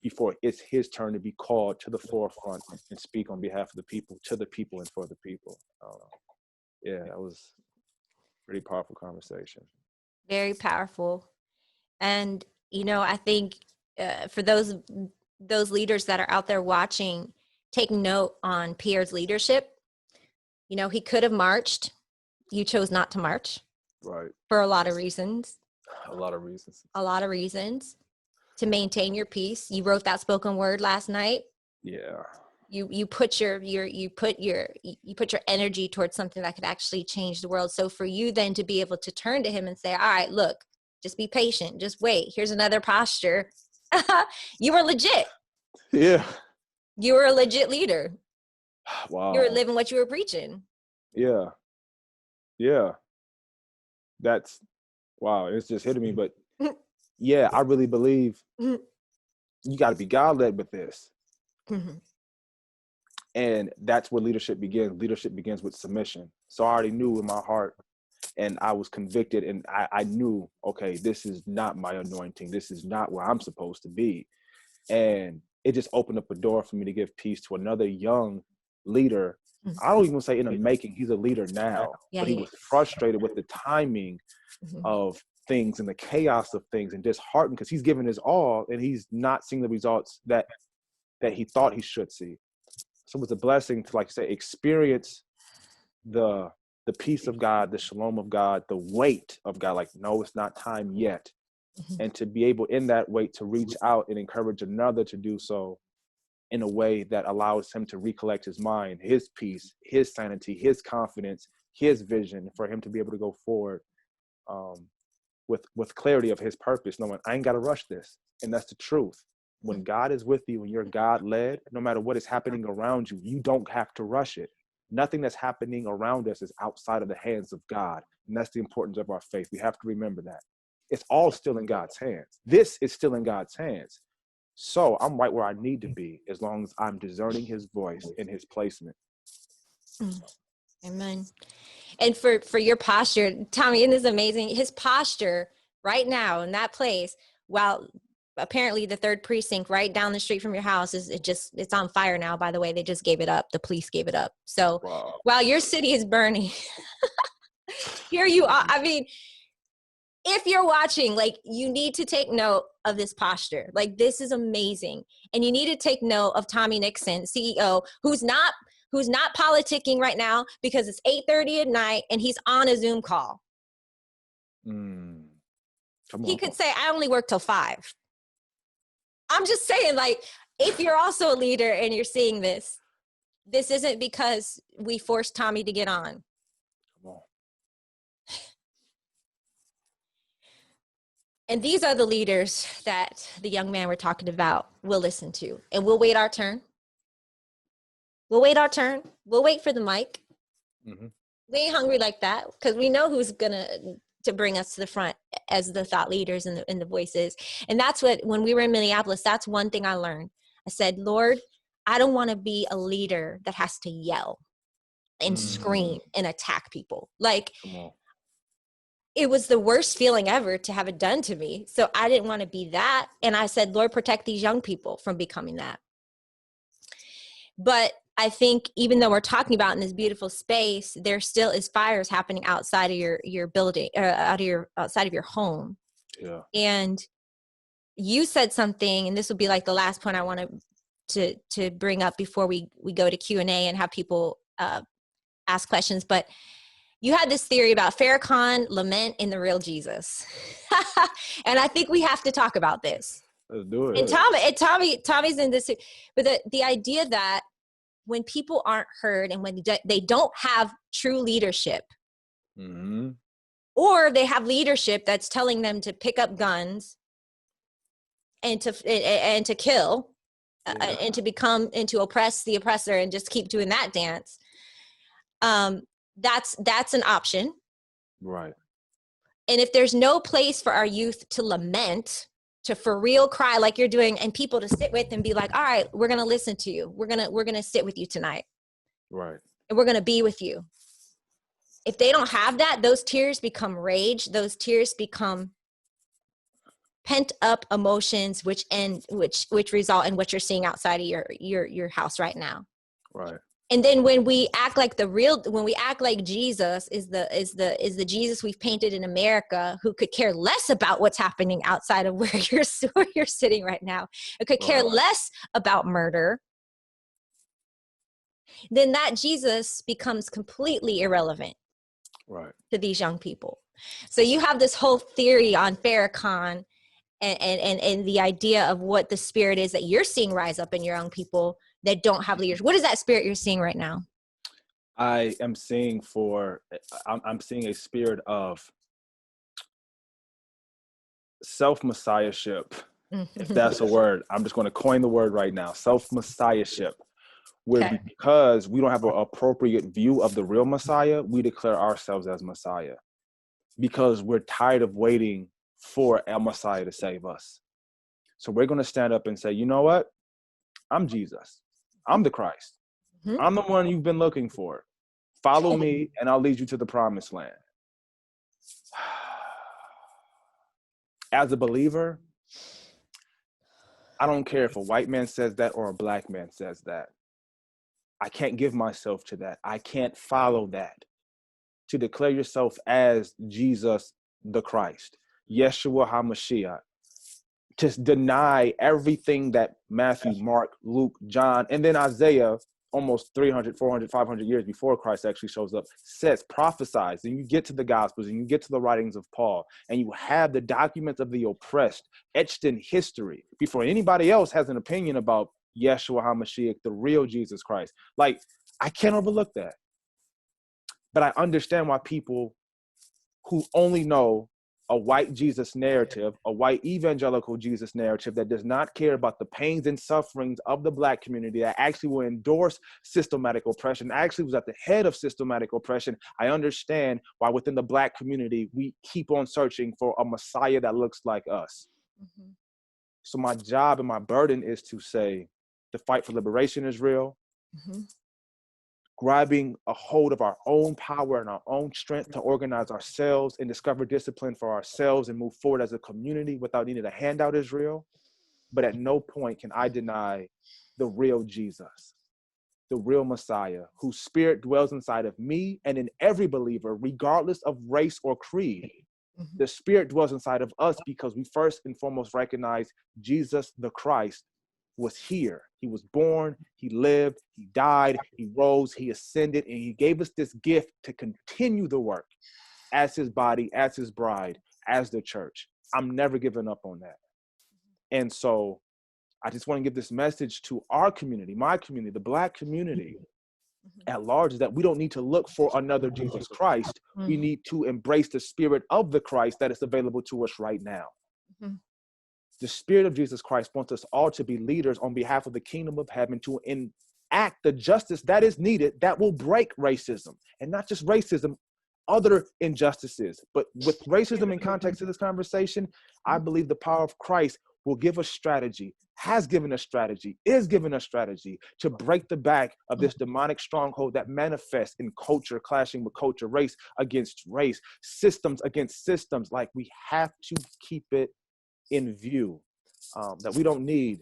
before it's his turn to be called to the forefront and speak on behalf of the people, to the people, and for the people. Yeah, that was a pretty powerful conversation. Very powerful. And, I think for those leaders that are out there watching, take note on Pierre's leadership. He could have marched. You chose not to march. Right. For a lot of reasons. A lot of reasons. To maintain your peace. You wrote that spoken word last night. Yeah. You put your energy towards something that could actually change the world. So for you then to be able to turn to him and say, all right, look, just be patient, just wait, here's another posture. You were legit. Yeah. You were a legit leader. Wow. You were living what you were preaching. Yeah. Yeah. That's, wow, it's just hitting me. But yeah, I really believe you got to be God-led with this. And that's where leadership begins. Leadership begins with submission. So I already knew in my heart, and I was convicted, and I knew, okay, this is not my anointing. This is not where I'm supposed to be. And it just opened up a door for me to give peace to another young leader. I don't even say in the making, he's a leader now, Yeah, but he was frustrated with the timing of things and the chaos of things, and disheartened because he's given his all and he's not seeing the results that he thought he should see. So it was a blessing to, like you say, experience the peace of God, the shalom of God, the weight of God. Like, no, it's not time yet. And to be able in that weight to reach out and encourage another to do so in a way that allows him to recollect his mind, his peace, his sanity, his confidence, his vision, for him to be able to go forward with clarity of his purpose, knowing I ain't got to rush this. And that's the truth. When God is with you and you're God-led, no matter what is happening around you, you don't have to rush it. Nothing that's happening around us is outside of the hands of God. And that's the importance of our faith. We have to remember that. It's all still in God's hands. This is still in God's hands. So I'm right where I need to be, as long as I'm discerning his voice and his placement. Amen. And for your posture, Tommy, isn't this amazing? His posture right now in that place, while apparently the Third Precinct right down the street from your house it's on fire now, by the way. They just gave it up. The police gave it up. So Wow. while your city is burning, here you are. I mean, if you're watching, like, you need to take note of this posture. Like, this is amazing. And you need to take note of Tommy Nixon, CEO, who's not politicking right now because it's 8:30 at night and he's on a Zoom call. He could say, I only work till 5. I'm just saying, like, if you're also a leader and you're seeing this isn't because we forced Tommy to get on. Come on. And these are the leaders that the young man we're talking about will listen to. And we'll wait our turn. We'll wait our turn. We'll wait for the mic. We ain't hungry like that because we know who's gonna to bring us to the front as the thought leaders and the voices. And that's what, when we were in Minneapolis, that's one thing I learned. I said, Lord, I don't want to be a leader that has to yell and scream and attack people. Like, it was the worst feeling ever to have it done to me. So I didn't want to be that. And I said, Lord, protect these young people from becoming that. But I think even though we're talking about in this beautiful space, there still is fires happening outside of your building, outside of your home. Yeah. And you said something, and this will be like the last point I want to bring up before we go to Q&A and have people ask questions. But you had this theory about Farrakhan, lament, and the real Jesus. And I think we have to talk about this. Let's do it. And Tommy's in this, but the idea that when people aren't heard and when they don't have true leadership, or they have leadership that's telling them to pick up guns and to kill, and to oppress the oppressor and just keep doing that dance, that's an option. Right. And if there's no place for our youth to lament, to for real cry like you're doing, and people to sit with and be like, all right, we're going to listen to you. We're going to sit with you tonight. Right. And we're going to be with you. If they don't have that, those tears become rage. Those tears become pent up emotions, which result in what you're seeing outside of your house right now. Right. And then when we act like Jesus is the Jesus we've painted in America, who could care less about what's happening outside of where you're sitting right now, it could care less about murder, then that Jesus becomes completely irrelevant to these young people. So you have this whole theory on Farrakhan and the idea of what the spirit is that you're seeing rise up in your young people. that don't have leaders? What is that spirit you're seeing right now? I'm seeing a spirit of self-messiahship, if that's a word. I'm just going to coin the word right now, self-messiahship, where Okay. because we don't have an appropriate view of the real Messiah, we declare ourselves as Messiah because we're tired of waiting for a Messiah to save us. So we're going to stand up and say, you know what? I'm Jesus. I'm the Christ. Mhm. I'm the one you've been looking for. Follow me and I'll lead you to the promised land. As a believer, I don't care if a white man says that or a black man says that. I can't give myself to that. I can't follow that. To declare yourself as Jesus the Christ, Yeshua HaMashiach, to deny everything that Matthew, Mark, Luke, John, and then Isaiah, almost 300, 400, 500 years before Christ actually shows up, says, prophesies, and you get to the Gospels, and you get to the writings of Paul, and you have the documents of the oppressed etched in history before anybody else has an opinion about Yeshua HaMashiach, the real Jesus Christ. Like, I can't overlook that. But I understand why people who only know a white Jesus narrative, a white evangelical Jesus narrative that does not care about the pains and sufferings of the Black community, that actually will endorse systematic oppression, actually was at the head of systematic oppression. I understand why within the Black community, we keep on searching for a Messiah that looks like us. Mm-hmm. So my job and my burden is to say, the fight for liberation is real. Mm-hmm. Grabbing a hold of our own power and our own strength to organize ourselves and discover discipline for ourselves and move forward as a community without needing a handout is real. But at no point can I deny the real Jesus, the real Messiah, whose spirit dwells inside of me and in every believer, regardless of race or creed. Mm-hmm. The spirit dwells inside of us because we first and foremost recognize Jesus the Christ was here. He was born, he lived, he died, he rose, he ascended, and he gave us this gift to continue the work as his body, as his bride, as the church. I'm never giving up on that. And so I just want to give this message to our community, my community, the Black community at large, is that we don't need to look for another Jesus Christ. We need to embrace the spirit of the Christ that is available to us right now. Mm-hmm. The spirit of Jesus Christ wants us all to be leaders on behalf of the kingdom of heaven, to enact the justice that is needed that will break racism, and not just racism, other injustices. But with racism in context of this conversation, I believe the power of Christ will give us strategy, has given us strategy, is giving us strategy to break the back of this demonic stronghold that manifests in culture, clashing with culture, race against race, systems against systems. Like, we have to keep it in view, that we don't need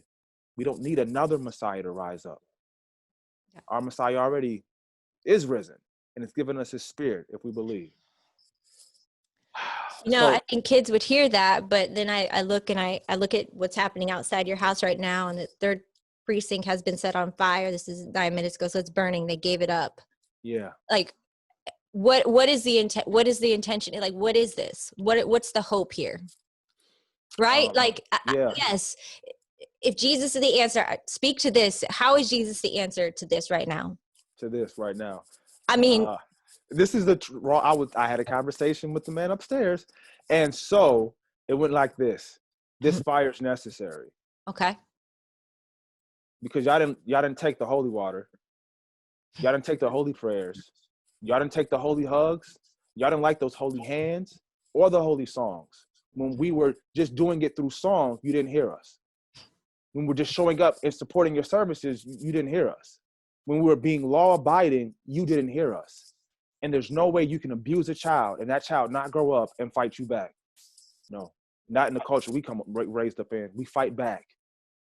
another Messiah to rise up. Our Messiah already is risen, and it's given us his spirit if we believe. You know, I think kids would hear that, but then I look at what's happening outside your house right now, and the Third Precinct has been set on fire. This is 9 minutes ago, so it's burning. They gave it up. Yeah. Like, what is the intent? What is the intention? Like, what is this? What's the hope here? Right? Yes. If Jesus is the answer, speak to this. How is Jesus the answer to this right now? To this right now. I mean, this is I had a conversation with the man upstairs, and so it went like this. This fire is necessary. Okay. Because y'all didn't take the holy water. Y'all didn't take the holy prayers. Y'all didn't take the holy hugs. Y'all didn't like those holy hands or the holy songs. When we were just doing it through song, you didn't hear us. When we're just showing up and supporting your services, you didn't hear us. When we were being law-abiding, you didn't hear us. And there's no way you can abuse a child and that child not grow up and fight you back. No, not in the culture we raised up in. We fight back.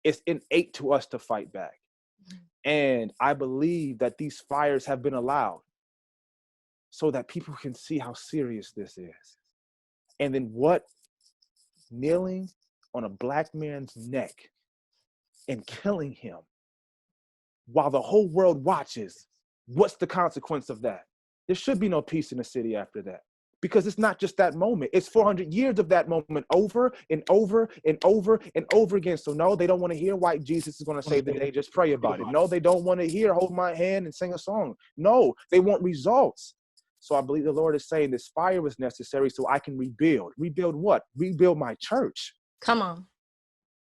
It's innate to us to fight back. And I believe that these fires have been allowed so that people can see how serious this is. And then what kneeling on a Black man's neck and killing him while the whole world watches, what's the consequence of that? There should be no peace in the city after that. because it's not just that moment. It's 400 years of that moment over and over and over and over again. So no, they don't want to hear white Jesus is going to save the day. Just pray about it. No, they don't want to hear hold my hand and sing a song. No, they want results. So I believe the Lord is saying this fire is necessary so I can rebuild. Rebuild what? Rebuild my church. Come on.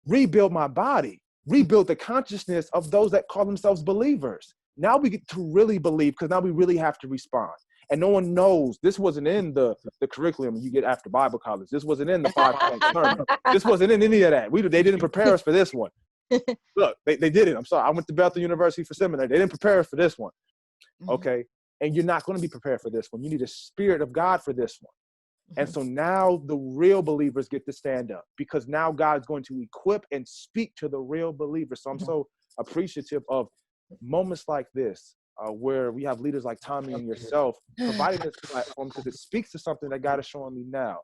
Rebuild my body. Rebuild the consciousness of those that call themselves believers. Now we get to really believe, because now we really have to respond. And no one knows. This wasn't in the curriculum you get after Bible college. This wasn't in the 5-point sermon. This wasn't in any of that. They didn't prepare us for this one. Look, they didn't. I'm sorry. I went to Bethel University for seminary. They didn't prepare us for this one. Okay? And you're not going to be prepared for this one. You need a spirit of God for this one. And so now the real believers get to stand up, because now God's going to equip and speak to the real believers. So I'm so appreciative of moments like this, where we have leaders like Tommy and yourself providing this platform, because it speaks to something that God is showing me now.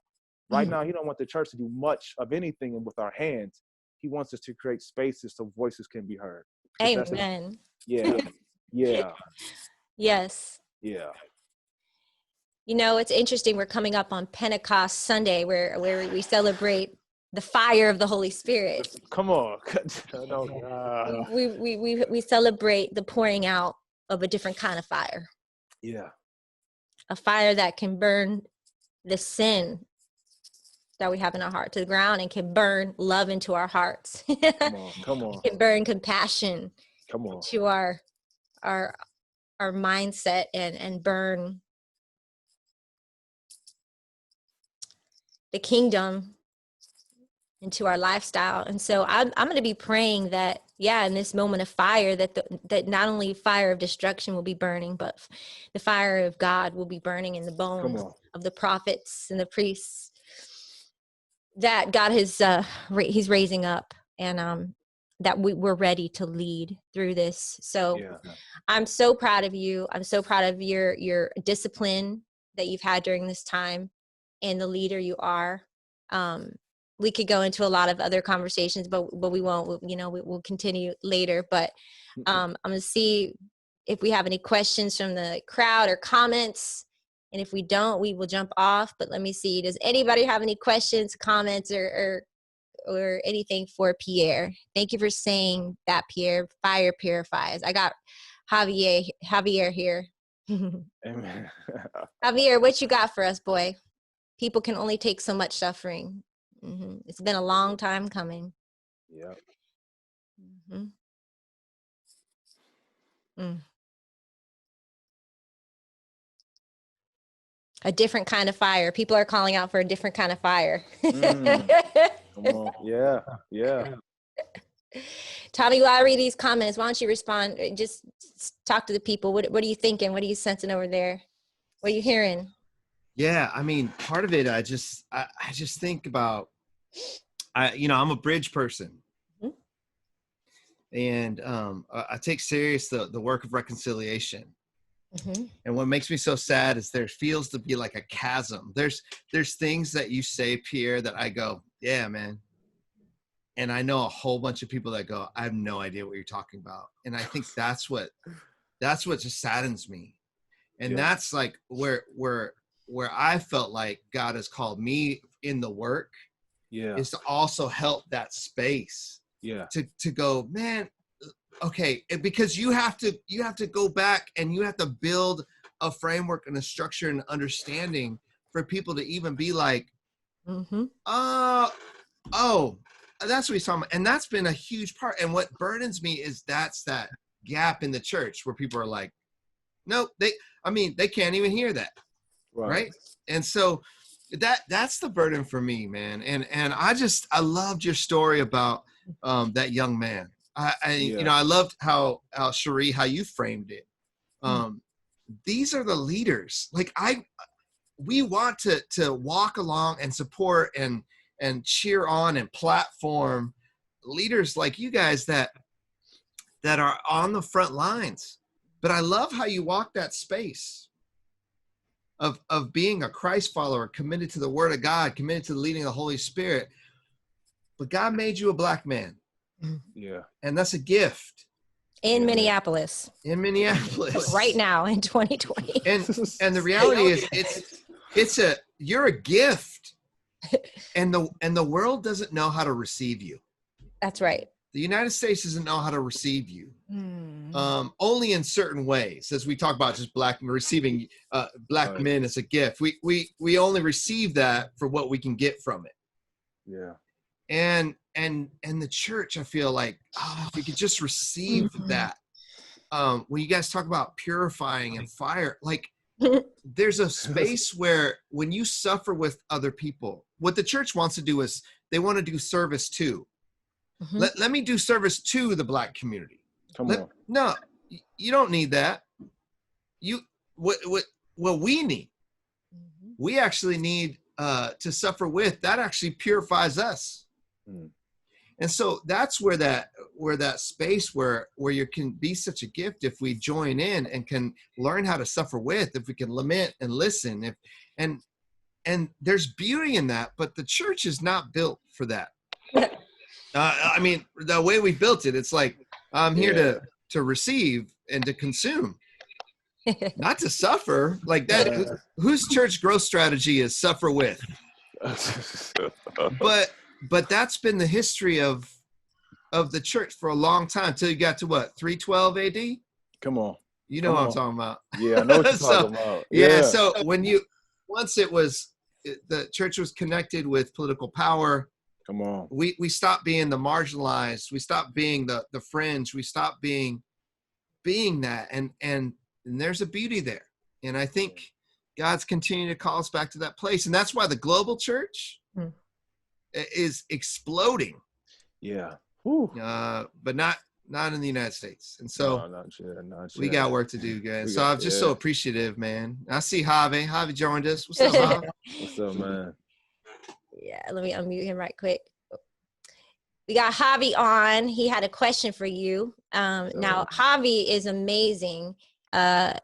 Right now, he don't want the church to do much of anything with our hands. He wants us to create spaces so voices can be heard. Amen. Yeah. Yes. Yeah. You know, it's interesting. We're coming up on Pentecost Sunday, where we celebrate the fire of the Holy Spirit. Come on. We celebrate the pouring out of a different kind of fire. Yeah. A fire that can burn the sin that we have in our heart to the ground, and can burn love into our hearts. Come on. It can burn compassion to our mindset, and burn the kingdom into our lifestyle. And so I'm going to be praying that, in this moment of fire, that not only fire of destruction will be burning, but the fire of God will be burning in the bones of the prophets and the priests that God has he's raising up, and that we're ready to lead through this. So I'm so proud of you. I'm so proud of your discipline that you've had during this time, and the leader you are. We could go into a lot of other conversations, but we won't. We'll continue later. But I'm going to see if we have any questions from the crowd or comments. And if we don't, we will jump off. But let me see. Does anybody have any questions, comments, or anything for Pierre? Thank you for saying that, Pierre. Fire purifies. I got Javier here. Amen. Javier, what you got for us, boy? People can only take so much suffering. It's been a long time coming. Yeah. A different kind of fire. People are calling out for a different kind of fire. Come on. Yeah. Tommy, while I read these comments, why don't you respond? Just talk to the people. What are you thinking? What are you sensing over there? What are you hearing? Yeah, I mean, part of it, I just think about, I'm a bridge person, and I take serious the work of reconciliation. And what makes me so sad is there feels to be like a chasm. There's things that you say, Pierre, that I go, yeah, man. And I know a whole bunch of people that go, I have no idea what you're talking about. And I think that's what just saddens me. And that's like where I felt like God has called me in the work, is to also help that space, to go, man, okay, because you have to go back and you have to build a framework and a structure and understanding for people to even be like, oh, that's what he's talking about. And that's been a huge part. And what burdens me is that's that gap in the church where people are like, nope, they can't even hear that. Right. And so that's the burden for me, man. And I loved your story about that young man. I loved how Shuree, how you framed it. These are the leaders. Like we want to walk along and support and cheer on and platform leaders like you guys that are on the front lines. But I love how you walk that space of being a Christ follower, committed to the Word of God, committed to the leading of the Holy Spirit. But God made you a black man. Yeah. And that's a gift. In Minneapolis. In Minneapolis. Right now in 2020. And the reality is you're a gift, and the world doesn't know how to receive you. That's right. The United States doesn't know how to receive you. Only in certain ways, as we talk about just receiving black men as a gift. We only receive that for what we can get from it. Yeah. And the church, I feel like, if you could just receive that. When you guys talk about purifying and fire, like there's a space where when you suffer with other people, what the church wants to do is they want to do service too. Let me do service to the black community. Come on. No, you don't need that. What we need, we actually need to suffer with. That actually purifies us. And so that's where that space where you can be such a gift if we join in and can learn how to suffer with, if we can lament and listen, and there's beauty in that, but the church is not built for that. I mean, the way we built it, it's like, I'm here to receive and to consume, not to suffer. Like that, whose church growth strategy is suffer with? But that's been the history of the church for a long time, till you got to what, 312 AD? Come on. You know what I'm talking about. Yeah, I know what you're talking about. Yeah, so once the church was connected with political power, come on. We stopped being the marginalized. We stopped being the fringe. We stopped being that. And there's a beauty there. And I think God's continuing to call us back to that place. And that's why the global church is exploding. Yeah. But not in the United States. And so not yet. We got work to do, guys. I'm just so appreciative, man. I see Javi. Javi joined us. What's up, Javi? What's up, man? Yeah, let me unmute him right quick. We got Javi on. He had a question for you. Now, Javi is amazing.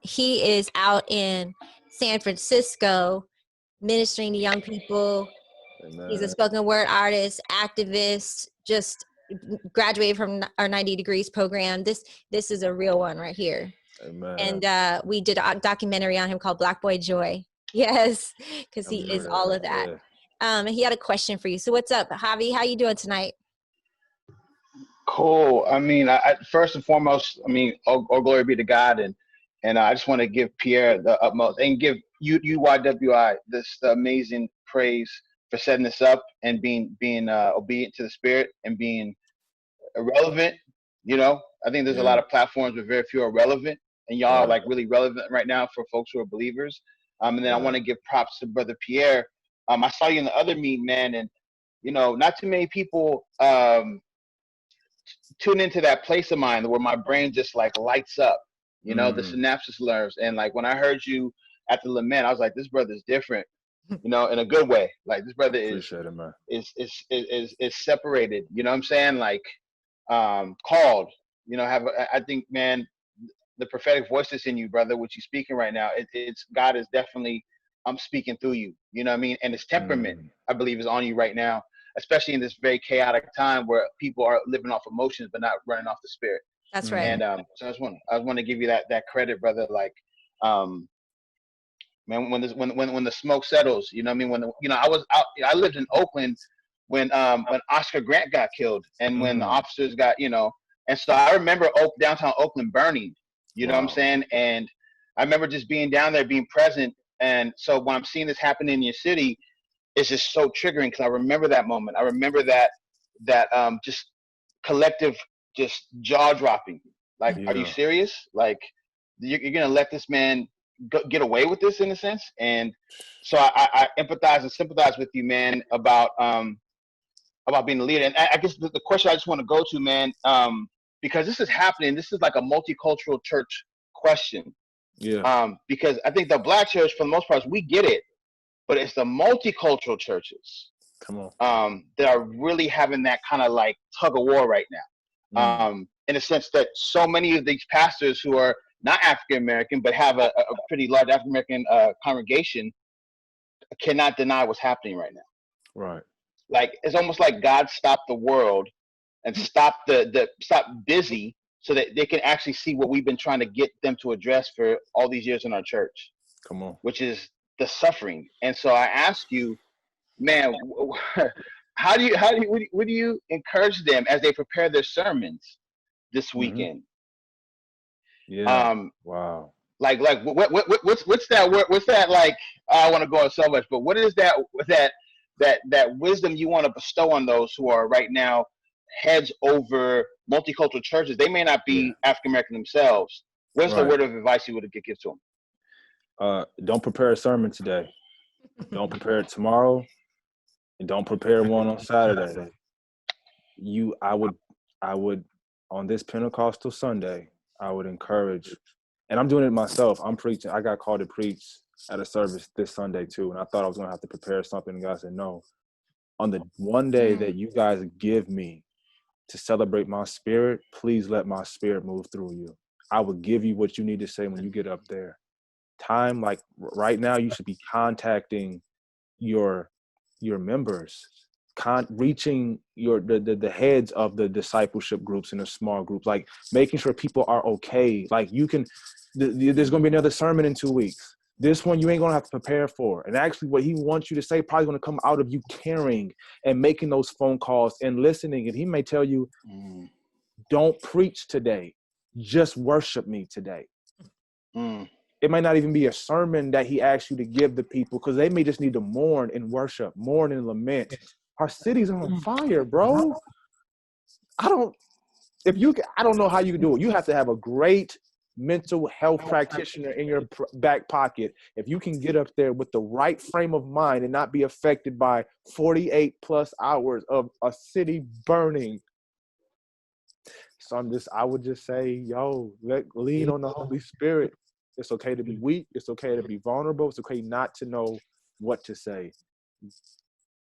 He is out in San Francisco ministering to young people. Amen. He's a spoken word artist, activist, just graduated from our 90 Degrees program. This is a real one right here. Amen. And we did a documentary on him called Black Boy Joy. Yes, because he is all of that. And he had a question for you. So what's up, Javi? How you doing tonight? Cool. I mean, I first and foremost, I mean, all glory be to God, and I just want to give Pierre the utmost and give UYWI this amazing praise for setting this up and being obedient to the Spirit and being relevant. You know, I think there's a lot of platforms where very few are relevant, and y'all are like really relevant right now for folks who are believers. And then I want to give props to Brother Pierre. I saw you in the other meeting, man, and you know, not too many people tune into that place of mine where my brain just like lights up, you know, the synapses nerves. And like when I heard you at the lament, I was like, this brother's different, you know, in a good way. Like this brother is separated, you know what I'm saying? Like called, you know, I think, man, the prophetic voice that's in you, brother, which you're speaking right now, it's God is definitely speaking through you, you know what I mean? And his temperament, I believe, is on you right now, especially in this very chaotic time where people are living off emotions but not running off the Spirit. That's right. And so I just want to give you that credit, brother. Like, man, when the smoke settles, you know what I mean? When I lived in Oakland when Oscar Grant got killed, and when the officers got, you know, and so I remember downtown Oakland burning. You know what I'm saying? And I remember just being down there, being present. And so when I'm seeing this happen in your city, it's just so triggering because I remember that moment. I remember that just collective, just jaw dropping. Like, are you serious? Like, you're gonna let this man get away with this in a sense? And so I empathize and sympathize with you, man, about being a leader. And I guess the question I just want to go to, man, because this is happening. This is like a multicultural church question. Yeah. Because I think the Black church, for the most part, we get it, but it's the multicultural churches, that are really having that kind of like tug of war right now. In a sense that so many of these pastors who are not African American but have a pretty large African American congregation cannot deny what's happening right now. Right. Like it's almost like God stopped the world and stopped stop busy so that they can actually see what we've been trying to get them to address for all these years in our church. Which is the suffering. And so I ask you, man, what do you encourage them as they prepare their sermons this weekend? Yeah. Wow. Like what's that word? What's that like? I want to go on so much, but what is that wisdom you want to bestow on those who are right now heads over multicultural churches? They may not be African American themselves. What's the word of advice you would give to them? Don't prepare a sermon today. Don't prepare it tomorrow, and don't prepare one on Saturday. I would on this Pentecostal Sunday, I would encourage, and I'm doing it myself. I'm preaching. I got called to preach at a service this Sunday too, and I thought I was gonna have to prepare something, and God said no. On the one day that you guys give me to celebrate my spirit, please let my spirit move through you. I will give you what you need to say when you get up there. Time, like right now, you should be contacting your members, reaching the heads of the discipleship groups and the small groups, like making sure people are okay. Like you can, there's going to be another sermon in 2 weeks. This one you ain't going to have to prepare for. And actually what he wants you to say probably going to come out of you caring and making those phone calls and listening. And he may tell you, don't preach today, just worship me today. It might not even be a sermon that he asks you to give the people, because they may just need to mourn and worship, mourn and lament. Our city's on fire, bro. I don't know how you do it. You have to have a great mental health practitioner in your back pocket. If you can get up there with the right frame of mind and not be affected by 48 plus hours of a city burning. So I would just say, yo, lean on the Holy Spirit. It's okay to be weak. It's okay to be vulnerable. It's okay not to know what to say.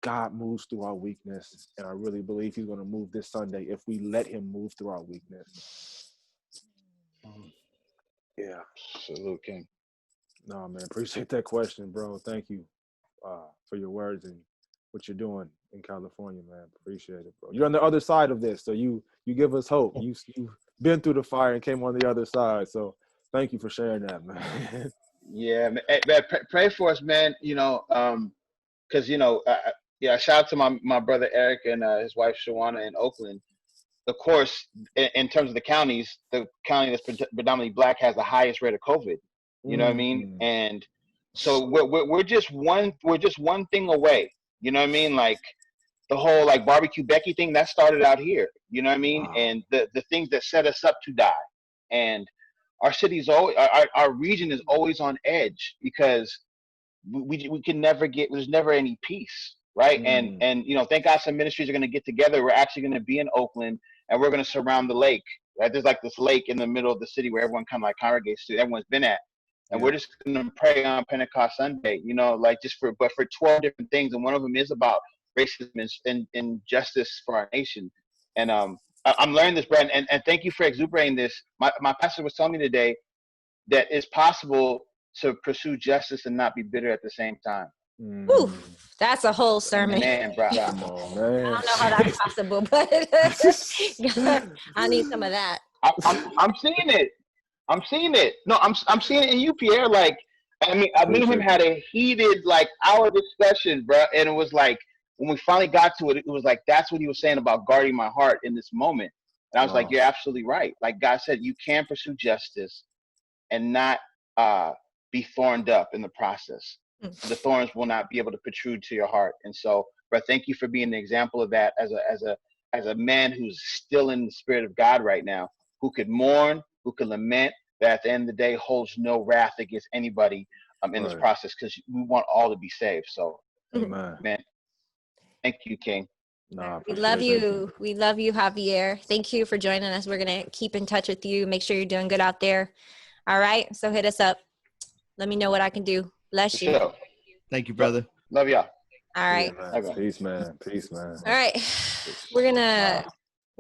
God moves through our weakness, and I really believe he's going to move this Sunday if we let him move through our weakness. Yeah. Salute, King. No, man, appreciate that question, bro. Thank you for your words and what you're doing in California, man. Appreciate it, bro. You're on the other side of this, so you give us hope. You've been through the fire and came on the other side, so thank you for sharing that, man. Yeah, man. Pray for us, man. Because shout out to my brother Eric and his wife Shawana in Oakland. Of course, in terms of the counties, the county that's predominantly Black has the highest rate of COVID. You know what I mean? And so we're just one thing away. You know what I mean? Like the whole like barbecue Becky thing that started out here. You know what I mean? Wow. And the things that set us up to die. And our city's always, our region is always on edge because we can never there's never any peace, right? And thank God some ministries are going to get together. We're actually going to be in Oakland, and we're going to surround the lake, right? There's like this lake in the middle of the city where everyone kind of like congregates to. Everyone's been at, and we're just going to pray on Pentecost Sunday, like but for 12 different things, and one of them is about racism and justice for our nation. And I'm learning this, Brad, and thank you for exuberating this. My pastor was telling me today that it's possible to pursue justice and not be bitter at the same time. Ooh, that's a whole sermon. Man, bro. Come on, man. I don't know how that's possible, but I need some of that. I'm seeing it. I'm seeing it. No, I'm seeing it in you, Pierre. Like, I mean, me and him had a heated like hour discussion, bro, and it was like when we finally got to it, it was like that's what he was saying about guarding my heart in this moment. And I was like, you're absolutely right. Like God said, you can pursue justice and not be thorned up in the process. The thorns will not be able to protrude to your heart. And so, bro, thank you for being an example of that as a man who's still in the spirit of God right now, who could mourn, who could lament, that at the end of the day holds no wrath against anybody in this process, because we want all to be saved. So, man, thank you, King. No, we love you. We love you, Javier. Thank you for joining us. We're going to keep in touch with you. Make sure you're doing good out there. All right. So hit us up. Let me know what I can do. Bless you. Sure. Thank you, brother. Love y'all. All right. Yeah, peace, man. Peace, man. All right. We're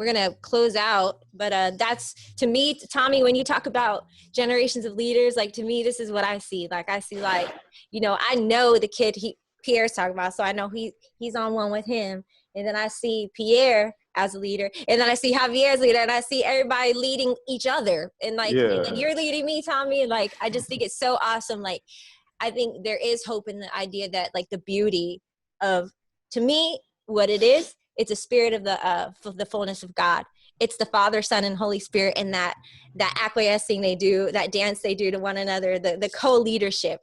gonna close out, but that's, to me, Tommy, when you talk about generations of leaders, like to me, this is what I see. Like I see, like, I know the kid Pierre's talking about, so I know he's on one with him, and then I see Pierre as a leader, and then I see Javier as a leader, and I see everybody leading each other, and like and you're leading me, Tommy, and like I just think it's so awesome. Like I think there is hope in the idea that like the beauty of, to me, what it is, it's a spirit of the fullness of God. It's the Father, Son, and Holy Spirit, and that acquiescing they do, that dance they do to one another, the co-leadership.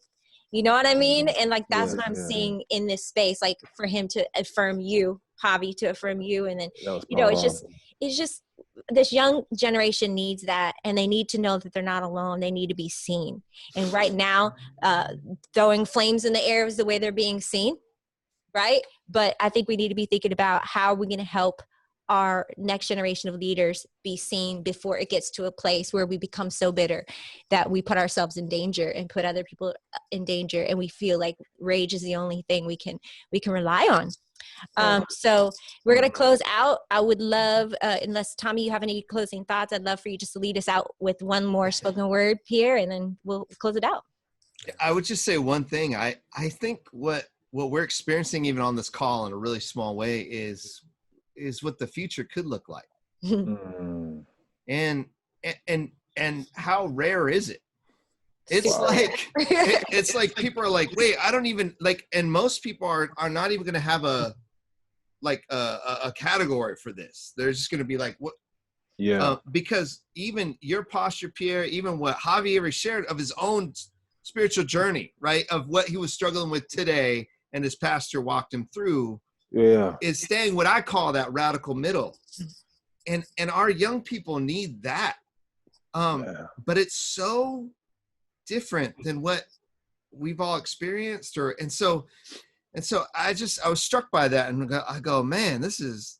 You know what I mean? And like that's what I'm seeing in this space. Like for him to affirm you, Javi, to affirm you, and then it's just this young generation needs that, and they need to know that they're not alone. They need to be seen. And right now, throwing flames in the air is the way they're being seen, right? But I think we need to be thinking about how we're going to help our next generation of leaders be seen before it gets to a place where we become so bitter that we put ourselves in danger and put other people in danger, and we feel like rage is the only thing we can rely on. So we're going to close out. I would love, unless Tommy, you have any closing thoughts, I'd love for you just to lead us out with one more spoken word, Pierre, and then we'll close it out. I would just say one thing. I think what we're experiencing even on this call in a really small way is what the future could look like. And how rare is it? It's like, it's like people are like, wait, I don't even like, and most people are not even going to have a category for this. They're just going to be like, what? Yeah. Because even your posture, Pierre, even what Javi ever shared of his own spiritual journey, right? Of what he was struggling with today and his pastor walked him through, is staying what I call that radical middle. And our young people need that. But it's so different than what we've all experienced, and so I was struck by that, and I go, man, it's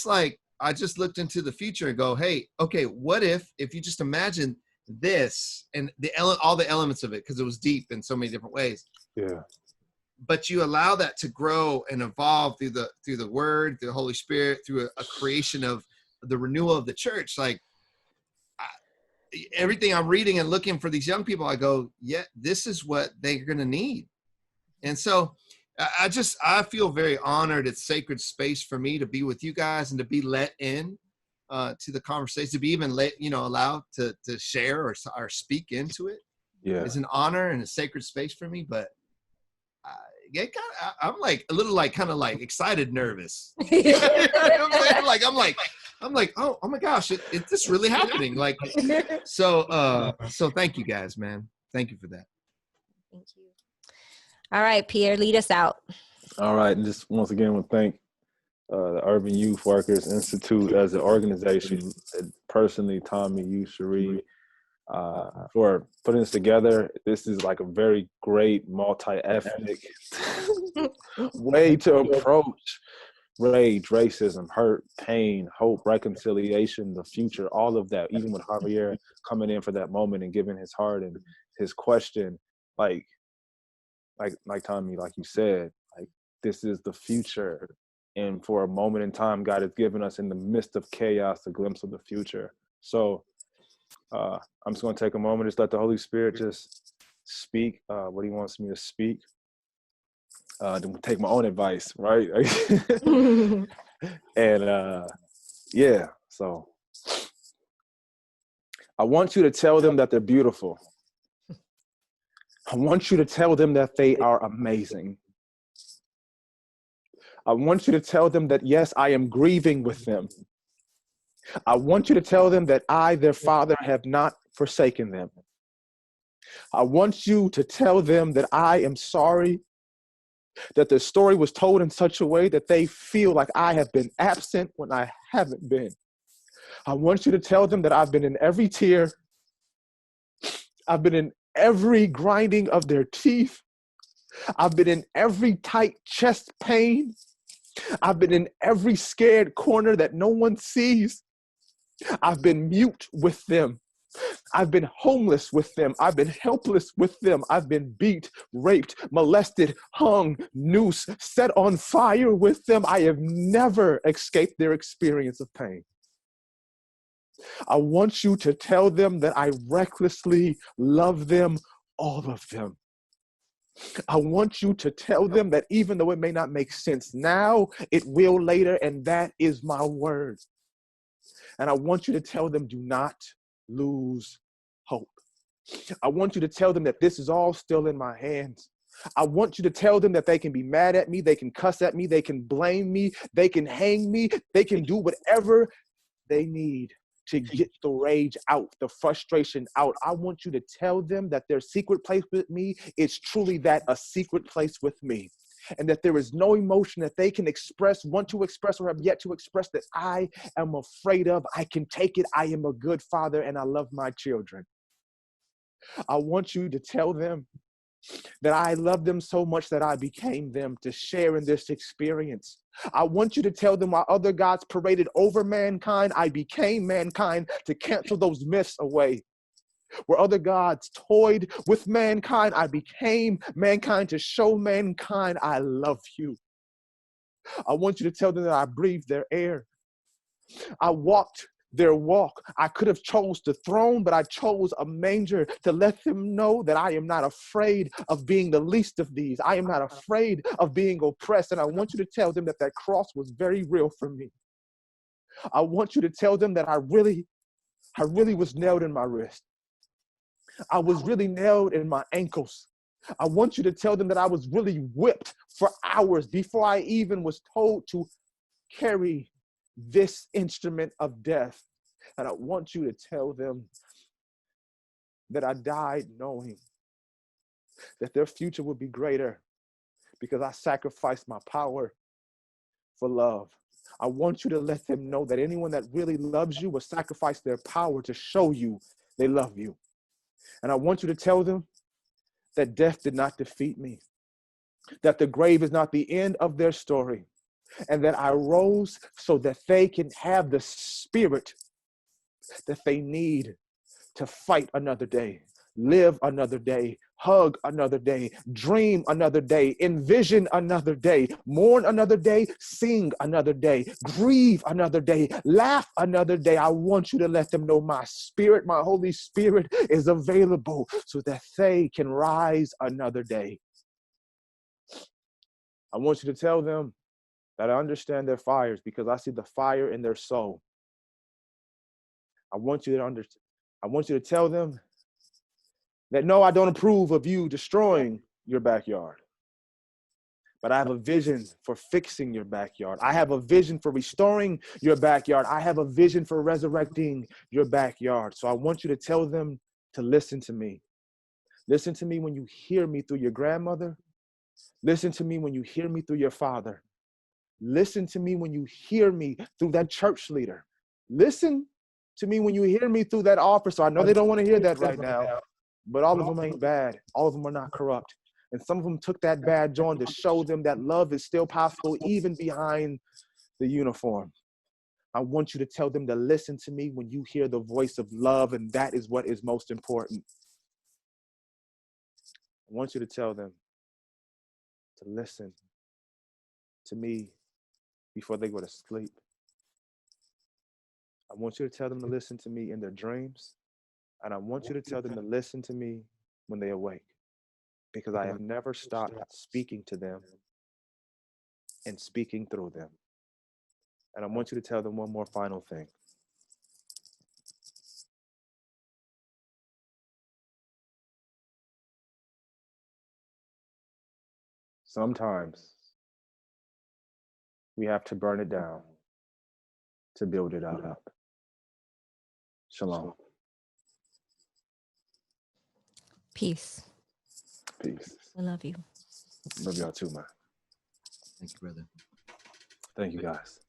like I just looked into the future and go, hey, okay, what if you just imagine this and all the elements of it, because it was deep in so many different ways. But you allow that to grow and evolve through the Word, through the Holy Spirit, through a creation of the renewal of the church. Like everything I'm reading and looking for these young people, I go, yeah, this is what they're going to need. And so I feel very honored. It's sacred space for me to be with you guys and to be let in to the conversation, to be even allowed to share or speak into it. It's an honor and a sacred space for me, but I'm like a little kind of excited, nervous. You know what I'm saying? I'm like, oh my gosh, is this really happening? So thank you guys, man. Thank you for that. Thank you. All right, Pierre, lead us out. All right, and just once again, want to thank the Urban Youth Workers Institute as an organization, and personally, Tommy, you, Shuree, for putting this together. This is like a very great multi-ethnic way to approach rage, racism, hurt, pain, hope, reconciliation, the future, all of that. Even with Javier coming in for that moment and giving his heart and his question, like Tommy, like you said, like this is the future. And for a moment in time, God has given us in the midst of chaos a glimpse of the future. So I'm just going to take a moment, just let the Holy Spirit just speak what he wants me to speak. To take my own advice, right? And so I want you to tell them that they're beautiful. I want you to tell them that they are amazing. I want you to tell them that, yes, I am grieving with them. I want you to tell them that I, their father, have not forsaken them. I want you to tell them that I am sorry, that the story was told in such a way that they feel like I have been absent when I haven't been. I want you to tell them that I've been in every tear. I've been in every grinding of their teeth. I've been in every tight chest pain. I've been in every scared corner that no one sees. I've been mute with them. I've been homeless with them. I've been helpless with them. I've been beat, raped, molested, hung, noose, set on fire with them. I have never escaped their experience of pain. I want you to tell them that I recklessly love them, all of them. I want you to tell them that even though it may not make sense now, it will later, and that is my word. And I want you to tell them, do not lose hope. I want you to tell them that this is all still in my hands. I want you to tell them that they can be mad at me, they can cuss at me, they can blame me, they can hang me, they can do whatever they need to get the rage out, the frustration out. I want you to tell them that their secret place with me is truly that, a secret place with me. And that there is no emotion that they can express, want to express, or have yet to express that I am afraid of. I can take it. I am a good father and I love my children. I want you to tell them that I love them so much that I became them to share in this experience. I want you to tell them while other gods paraded over mankind, I became mankind to cancel those myths away. Where other gods toyed with mankind, I became mankind to show mankind I love you. I want you to tell them that I breathed their air. I walked their walk. I could have chose the throne, but I chose a manger to let them know that I am not afraid of being the least of these. I am not afraid of being oppressed. And I want you to tell them that that cross was very real for me. I want you to tell them that I really was nailed in my wrist. I was really nailed in my ankles. I want you to tell them that I was really whipped for hours before I even was told to carry this instrument of death. And I want you to tell them that I died knowing that their future would be greater because I sacrificed my power for love. I want you to let them know that anyone that really loves you will sacrifice their power to show you they love you. And I want you to tell them that death did not defeat me, that the grave is not the end of their story, and that I rose so that they can have the spirit that they need to fight another day, live another day, hug another day, dream another day, envision another day, mourn another day, sing another day, grieve another day, laugh another day. I want you to let them know my spirit, my Holy Spirit is available so that they can rise another day. I want you to tell them that I understand their fires because I see the fire in their soul. I want you to tell them that no, I don't approve of you destroying your backyard. But I have a vision for fixing your backyard. I have a vision for restoring your backyard. I have a vision for resurrecting your backyard. So I want you to tell them to listen to me. Listen to me when you hear me through your grandmother. Listen to me when you hear me through your father. Listen to me when you hear me through that church leader. Listen to me when you hear me through that officer. I know they don't want to hear that right now, but all of them ain't bad. All of them are not corrupt. And some of them took that badge on to show them that love is still possible even behind the uniform. I want you to tell them to listen to me when you hear the voice of love, and that is what is most important. I want you to tell them to listen to me before they go to sleep. I want you to tell them to listen to me in their dreams, and I want you to tell them to listen to me when they awake, because I have never stopped speaking to them and speaking through them. And I want you to tell them one more final thing. Sometimes we have to burn it down to build it up. Shalom. Peace. Peace. I love you. Love y'all too, man. Thank you, brother. Thank you, guys.